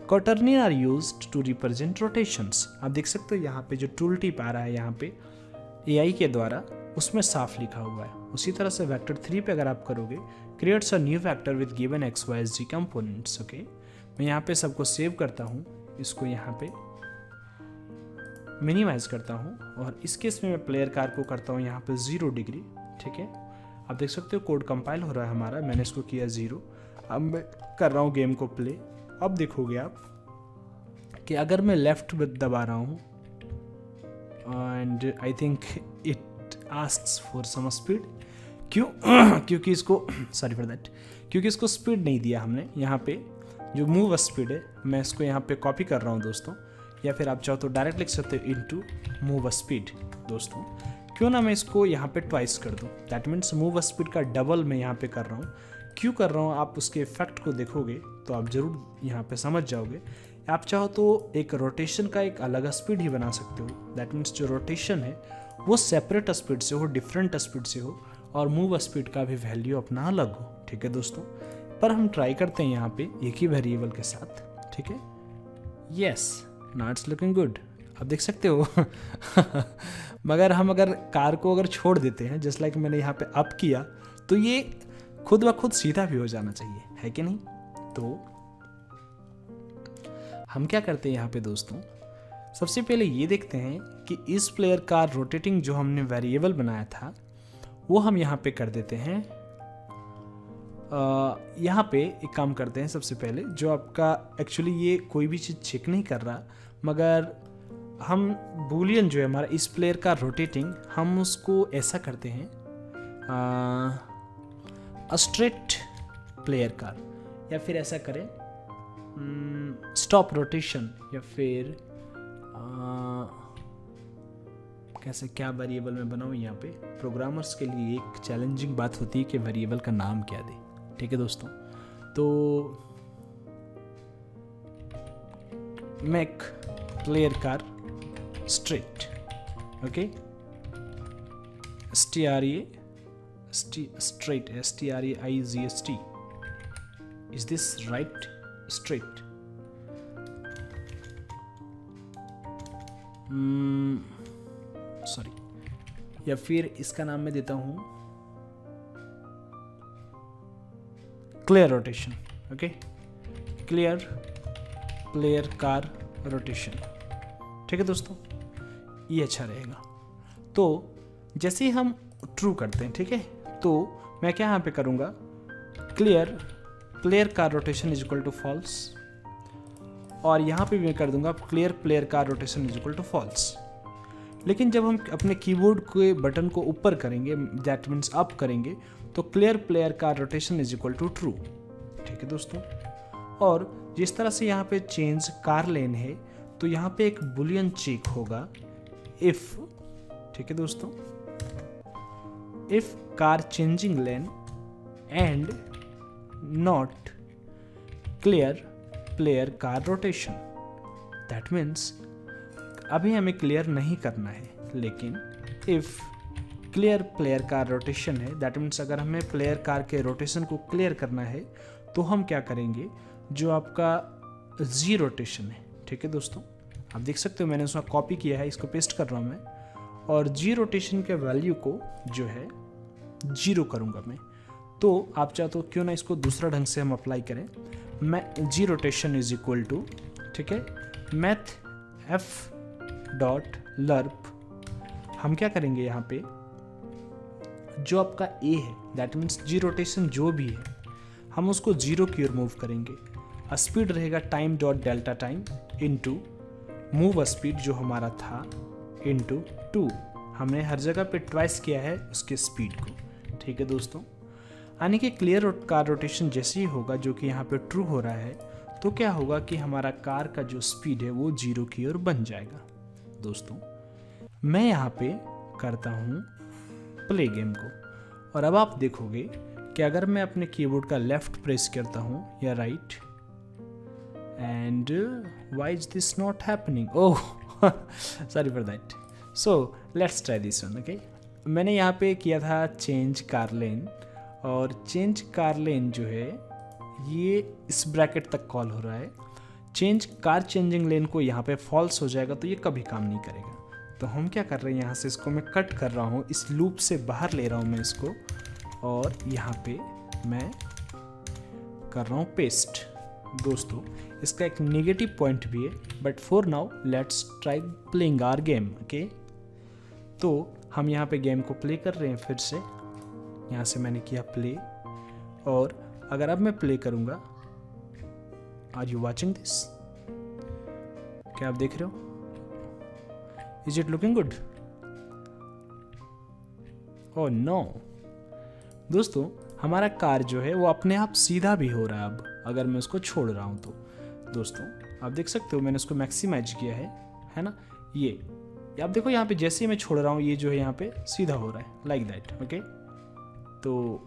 Quaternion are used to represent rotations. आप देख सकते हो यहाँ पे जो टूल टिप आ रहा है यहाँ पे AI के द्वारा, उसमें साफ लिखा हुआ है। उसी तरह से वेक्टर 3 पे अगर आप करोगे, creates a new vector with given x y z components, okay. मैं यहाँ पे सबको सेव करता हूँ, इसको यहाँ पे मिनिमाइज करता हूँ, और इस केस में मैं प्लेयर कार को करता हूँ यहाँ पे 0 डिग्री, ठीक है। आप देख सकते हो कोड कंपाइल हो रहा है हमारा, मैंने इसको किया 0। अब मैं कर रहा हूँ गेम को प्ले। अब देखोगे आप कि अगर मैं लेफ्ट दबा रहा हूँ and I think it asks for some speed, क्यों क्योंकि इसको सॉरी फॉर दैट, क्योंकि इसको स्पीड नहीं दिया हमने। यहाँ पे जो मूव स्पीड है मैं इसको यहाँ पे कॉपी कर रहा हूँ दोस्तों, या फिर आप चाहो तो डायरेक्ट लिख सकते हो इनटू मूव स्पीड दोस्तों। क्यों ना मैं इसको यहाँ पे ट्वाइस कर दूँ, दैट मीन्स मूव स्पीड का डबल मैं यहाँ पे कर रहा हूँ। क्यों कर रहा हूँ आप उसके इफेक्ट को देखोगे तो आप ज़रूर यहाँ पे समझ जाओगे। आप चाहो तो एक रोटेशन का एक अलग स्पीड ही बना सकते हो, दैट मीन्स जो रोटेशन है वो सेपरेट स्पीड से हो, डिफरेंट स्पीड से हो, और मूव स्पीड का भी वैल्यू अपना अलग हो, ठीक है दोस्तों। पर हम ट्राई करते हैं यहाँ पे एक ही वेरिएबल के साथ, ठीक है। Yes, now it's looking good, आप देख सकते हो मगर हम अगर कार को अगर छोड़ देते हैं, जस्ट लाइक मैंने यहाँ पे अप किया, तो ये खुद ब खुद सीधा भी हो जाना चाहिए, है कि नहीं। तो हम क्या करते हैं यहाँ पे दोस्तों, सबसे पहले ये देखते हैं कि इस प्लेयर का रोटेटिंग जो हमने वेरिएबल बनाया था वो हम यहाँ पे कर देते हैं। यहाँ पे एक काम करते हैं, सबसे पहले जो आपका एक्चुअली ये कोई भी चीज़ चेक नहीं कर रहा, मगर हम बूलियन जो है हमारा इस प्लेयर का रोटेटिंग, हम उसको ऐसा करते हैं स्ट्रेट प्लेयर का, या फिर ऐसा करें स्टॉप रोटेशन, या फिर कैसे क्या वेरिएबल में बनाऊँ। यहाँ पे प्रोग्रामर्स के लिए एक चैलेंजिंग बात होती है कि वेरिएबल का नाम क्या दे, ठीक है दोस्तों। तो make player car straight, okay, STRA straight, STRAIGST. Is this right? Straight. Sorry, या फिर इसका नाम मैं देता हूं clear rotation. Okay, clear player car rotation. ठीक है दोस्तों, ये अच्छा रहेगा. तो जैसे ही हम ट्रू करते हैं, ठीक है, तो मैं क्या यहाँ पे करूँगा, clear player car rotation is equal to false, और यहाँ पे भी मैं कर दूंगा clear player car rotation is equal to false. लेकिन जब हम अपने कीबोर्ड के बटन को ऊपर करेंगे, दैट मीन्स अप करेंगे, तो clear player car rotation is equal to true. ठीक है दोस्तों, और जिस तरह से यहाँ पे चेंज कार लेन है, तो यहाँ पे एक बुलियन चेक होगा इफ. ठीक है दोस्तों, if car changing lane and not clear player car rotation. That means अभी हमें क्लियर नहीं करना है, लेकिन if clear player car rotation है, दैट मीन्स अगर हमें प्लेयर कार के रोटेशन को क्लियर करना है, तो हम क्या करेंगे, जो आपका जी रोटेशन है. ठीक है दोस्तों, आप देख सकते हो मैंने उसका कॉपी किया है, इसको पेस्ट कर रहा हूँ मैं, और जी रोटेशन के वैल्यू को जो है 0 करूँगा मैं. तो आप चाहते हो क्यों ना इसको दूसरा ढंग से हम अप्लाई करें. मैं जी रोटेशन इज इक्वल टू, ठीक है, मैथ एफ डॉट लर्प. हम क्या करेंगे यहाँ पे, जो आपका ए है, दैट मीन्स जी रोटेशन जो भी है, हम उसको 0 की ओर मूव करेंगे. स्पीड रहेगा time dot delta time into move speed जो हमारा था इनटू 2. हमने हर जगह पे ट्वाइस किया है उसके स्पीड को. ठीक है दोस्तों, यानी कि क्लियर कार रोटेशन जैसे ही होगा, जो कि यहाँ पे ट्रू हो रहा है, तो क्या होगा कि हमारा कार का जो स्पीड है वो 0 की ओर बन जाएगा. दोस्तों, मैं यहाँ पे करता हूँ प्ले गेम को, और अब आप देखोगे कि अगर मैं अपने कीबोर्ड का लेफ्ट प्रेस करता हूँ या right, and why is this not happening, oh sorry for that. So let's try this one. Okay, मैंने यहाँ पे किया था चेंज कार लेन, और चेंज कार लेन जो है ये इस ब्रैकेट तक कॉल हो रहा है. चेंज कार चेंजिंग लेन को यहाँ पे फॉल्स हो जाएगा, तो ये कभी काम नहीं करेगा. तो हम क्या कर रहे हैं, यहाँ से इसको मैं कट कर रहा हूँ, इस लूप से बाहर ले रहा हूँ मैं इसको, और यहाँ पे मैं कर रहा हूँ पेस्ट. दोस्तों, इसका एक नेगेटिव पॉइंट भी है, but for now let's try playing our game. Okay, तो हम यहाँ पे गेम को प्ले कर रहे हैं फिर से. यहाँ से मैंने किया प्ले, और अगर अब मैं प्ले करूँगा, आर यू वॉचिंग दिस, क्या आप देख रहे हो, is it looking good? Oh no दोस्तों, हमारा कार जो है वो अपने आप सीधा भी हो रहा है अब, अगर मैं उसको छोड़ रहा हूँ तो. दोस्तों, आप देख सकते हो मैंने उसको मैक्सिमाइज किया है ना. ये आप देखो, यहाँ पे जैसे ही मैं छोड़ रहा हूँ, ये जो है यहाँ पे सीधा हो रहा है, लाइक दैट. ओके, तो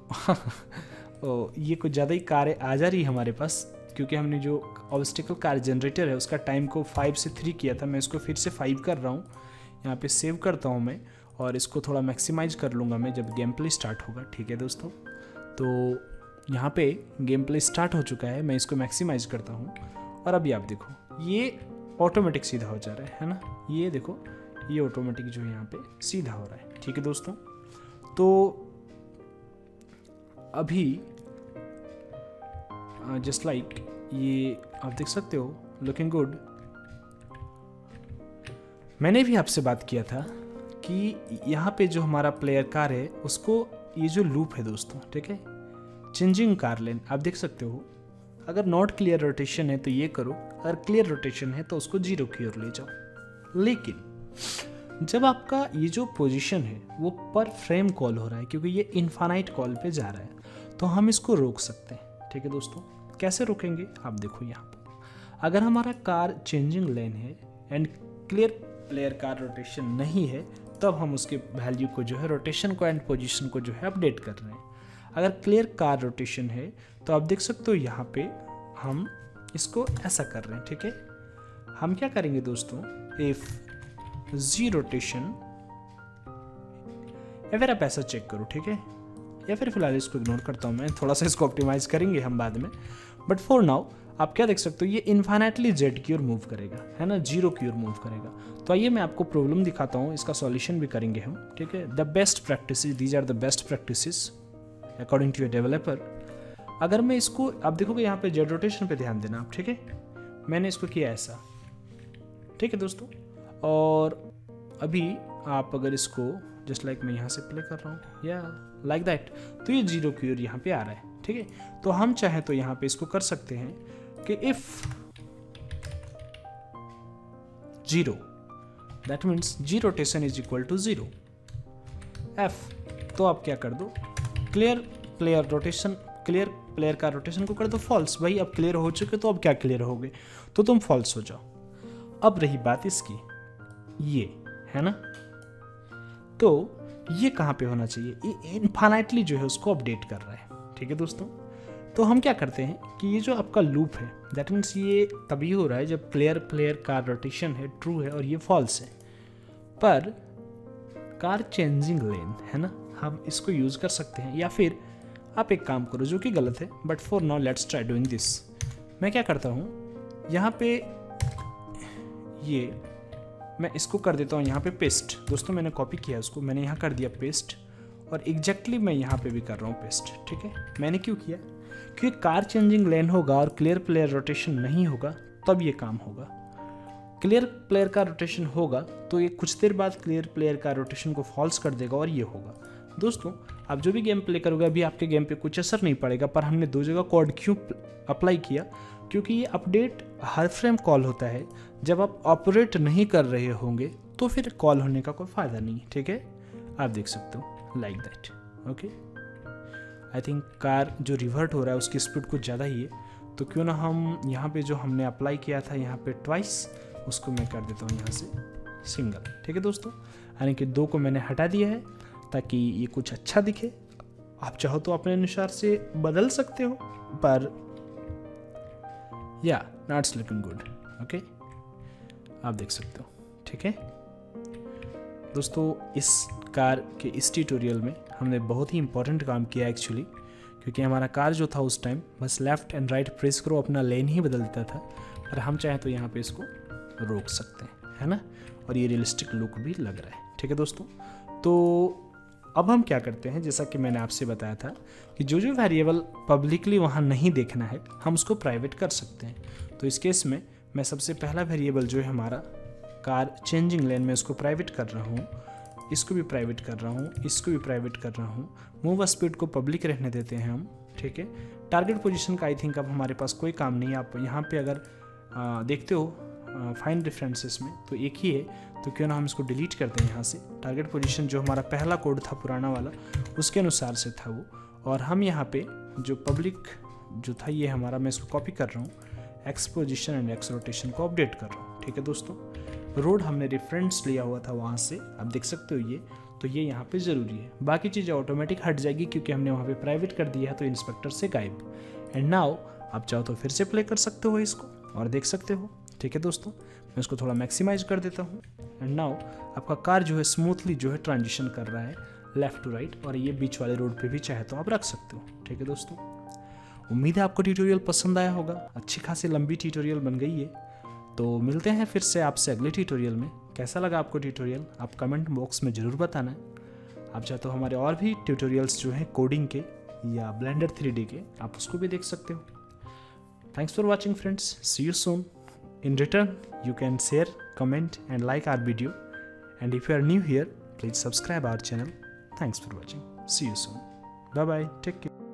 ये कुछ ज़्यादा ही कारें आ जा रही है हमारे पास, क्योंकि हमने जो ऑब्स्टिकल कार जनरेटर है उसका टाइम को 5 से 3 किया था. मैं इसको फिर से 5 कर रहा हूँ, यहाँ पे सेव करता हूँ मैं, और इसको थोड़ा मैक्सिमाइज कर लूँगा मैं जब गेम प्ले स्टार्ट होगा. ठीक है दोस्तों, तो यहाँ पे गेम प्ले स्टार्ट हो चुका है, मैं इसको मैक्सिमाइज करता हूँ, और अभी आप देखो ये ऑटोमेटिक सीधा हो जा रहा है ना. ये देखो, ये ऑटोमेटिक जो है यहाँ पे सीधा हो रहा है. ठीक है दोस्तों, तो अभी जस्ट लाइक ये आप देख सकते हो, लुकिंग गुड. मैंने भी आपसे बात किया था कि यहाँ पे जो हमारा प्लेयर कार है उसको, ये जो लूप है दोस्तों, ठीक है, चेंजिंग कार लेन, आप देख सकते हो, अगर नॉट क्लियर रोटेशन है तो ये करो, अगर क्लियर रोटेशन है तो उसको 0 की ओर ले जाओ. लेकिन जब आपका ये जो पोजीशन है वो पर फ्रेम कॉल हो रहा है, क्योंकि ये इनफाइनाइट कॉल पे जा रहा है, तो हम इसको रोक सकते हैं. ठीक है दोस्तों, कैसे रोकेंगे, आप देखो यहाँ पर, अगर हमारा कार चेंजिंग लेन है and clear player car rotation नहीं है, तब हम उसके वैल्यू को जो है, रोटेशन को एंड पोजीशन को जो है अपडेट कर रहे हैं. अगर क्लियर कार रोटेशन है तो आप देख सकते हो यहाँ पे हम इसको ऐसा कर रहे हैं. ठीक है, हम क्या करेंगे दोस्तों, इफ जी रोटेशन, अगर आप ऐसा चेक करो, ठीक है, या फिर फिलहाल इसको इग्नोर करता हूँ मैं, थोड़ा सा इसको ऑप्टिमाइज़ करेंगे हम बाद में। बट फॉर नाउ आप क्या देख सकते हो, ये इन्फाइनाइटली जेड की ओर मूव करेगा, है ना, 0 की ओर मूव करेगा। तो आइए मैं आपको प्रॉब्लम दिखाता हूँ, इसका सॉल्यूशन भी करेंगे हम, ठीक है। The best practices, these are the best practices according to a developer. अगर मैं इसको, आप देखोगे यहाँ पे जेड रोटेशन पे ध्यान देना आप, ठीक है। मैंने इसको किया ऐसा, ठीक है दोस्तों। और अभी आप अगर इसको जस्ट लाइक मैं यहाँ से प्ले कर रहा हूँ या लाइक दैट, तो ये 0 की ओर यहाँ पे आ रहा है, ठीक है। तो हम चाहें तो यहाँ पे इसको कर सकते हैं कि if 0, that means z rotation is equal to 0 f, तो आप क्या कर दो, clear player rotation, clear player का रोटेशन को कर दो फॉल्स। भाई अब क्लियर हो चुके तो अब क्या क्लियर हो गए, तो तुम फॉल्स हो जाओ। अब रही बात इसकी, ये है ना, तो ये कहाँ पे होना चाहिए, ये इनफाइनाइटली जो है उसको अपडेट कर रहा है, ठीक है दोस्तों। तो हम क्या करते हैं कि ये जो आपका लूप है, दैट मीन्स ये तभी हो रहा है जब प्लेयर का रोटेशन है ट्रू है और ये फॉल्स है। पर कार चेंजिंग लेन है ना, हम इसको यूज़ कर सकते हैं, या फिर आप एक काम करो जो कि गलत है, but for now let's try doing this. मैं क्या करता हूँ, यहाँ पे ये मैं इसको कर देता हूँ यहाँ पे पेस्ट। दोस्तों मैंने कॉपी किया उसको, मैंने यहाँ कर दिया पेस्ट, और एग्जैक्टली मैं यहाँ पे भी कर रहा हूँ पेस्ट, ठीक है। मैंने क्यों किया, क्योंकि कार चेंजिंग लेन होगा और क्लियर प्लेयर रोटेशन नहीं होगा तब ये काम होगा। क्लियर प्लेयर का रोटेशन होगा तो ये कुछ देर बाद क्लियर प्लेयर का रोटेशन को फॉल्स कर देगा और ये होगा। दोस्तों आप जो भी गेम प्ले करोगे अभी आपके गेम पे कुछ असर नहीं पड़ेगा, पर हमने 2 जगह कोड क्यों अप्लाई किया, क्योंकि ये अपडेट हर फ्रेम कॉल होता है। जब आप ऑपरेट नहीं कर रहे होंगे तो फिर कॉल होने का कोई फ़ायदा नहीं, ठीक है। आप देख सकते हो like that, okay. I think car जो रिवर्ट हो रहा है उसकी स्पीड कुछ ज़्यादा ही है, तो क्यों ना हम यहाँ पे जो हमने अप्लाई किया था यहाँ पे ट्वाइस, उसको मैं कर देता हूँ यहाँ से सिंगल, ठीक है दोस्तों। यानी कि 2 को मैंने हटा दिया है ताकि ये कुछ अच्छा दिखे। आप चाहो तो अपने अनुसार से बदल सकते हो, पर या नॉट्स लुकिंग गुड, ओके। आप देख सकते हो, ठीक है दोस्तों। इस कार के इस ट्यूटोरियल में हमने बहुत ही इंपॉर्टेंट काम किया एक्चुअली, क्योंकि हमारा कार जो था उस टाइम बस लेफ़्ट एंड राइट प्रेस करो अपना लेन ही बदल देता था, पर हम चाहें तो यहाँ पे इसको रोक सकते हैं, है ना। और ये रियलिस्टिक लुक भी लग रहा है, ठीक है दोस्तों। तो अब हम क्या करते हैं, जैसा कि मैंने आपसे बताया था कि जो वेरिएबल पब्लिकली वहाँ नहीं देखना है हम उसको प्राइवेट कर सकते हैं। तो इस केस में मैं सबसे पहला वेरिएबल जो है हमारा कार चेंजिंग लेन में उसको प्राइवेट कर रहा हूँ, इसको भी प्राइवेट कर रहा हूँ, इसको भी प्राइवेट कर रहा हूँ। मूव स्पीड को पब्लिक रहने देते हैं हम, ठीक है। टारगेट पोजीशन का आई थिंक अब हमारे पास कोई काम नहीं है। आप यहाँ पे अगर देखते हो फाइंड रेफरेंसेस में तो एक ही है, तो क्यों ना हम इसको डिलीट करते हैं यहाँ से। टारगेट पोजीशन जो हमारा पहला कोड था पुराना वाला उसके अनुसार से था वो, और हम यहाँ पे जो पब्लिक जो था ये हमारा, मैं इसको कॉपी कर रहा हूँ, x position and x rotation को अपडेट कर रहा हूँ, ठीक है दोस्तों। रोड हमने रेफरेंस लिया हुआ था वहाँ से, आप देख सकते हो ये, तो ये यहाँ पे ज़रूरी है। बाकी चीज़ें ऑटोमेटिक हट जाएगी क्योंकि हमने वहाँ पे प्राइवेट कर दिया है, तो इंस्पेक्टर से गायब। एंड नाउ आप चाहो तो फिर से प्ले कर सकते हो इसको और देख सकते हो, ठीक है दोस्तों। मैं इसको थोड़ा मैक्सिमाइज कर देता हूँ। एंड नाउ आपका कार जो है स्मूथली जो है ट्रांजिशन कर रहा है लेफ़्ट टू राइट, और ये बीच वाले रोड पे भी चाहे तो आप रख सकते हो, ठीक है दोस्तों। उम्मीद है आपको ट्यूटोरियल पसंद आया होगा। अच्छी खासी लंबी ट्यूटोरियल बन गई है, तो मिलते हैं फिर से आपसे अगले ट्यूटोरियल में। कैसा लगा आपको ट्यूटोरियल आप कमेंट बॉक्स में ज़रूर बताना है। आप चाहे तो हमारे और भी ट्यूटोरियल्स जो हैं कोडिंग के या ब्लेंडर 3D के, आप उसको भी देख सकते हो। Thanks for watching friends, see you soon. In return, you can share, comment and like our video. And if you are new here, please subscribe our channel. Thanks for watching. See you soon. Bye bye. Take care.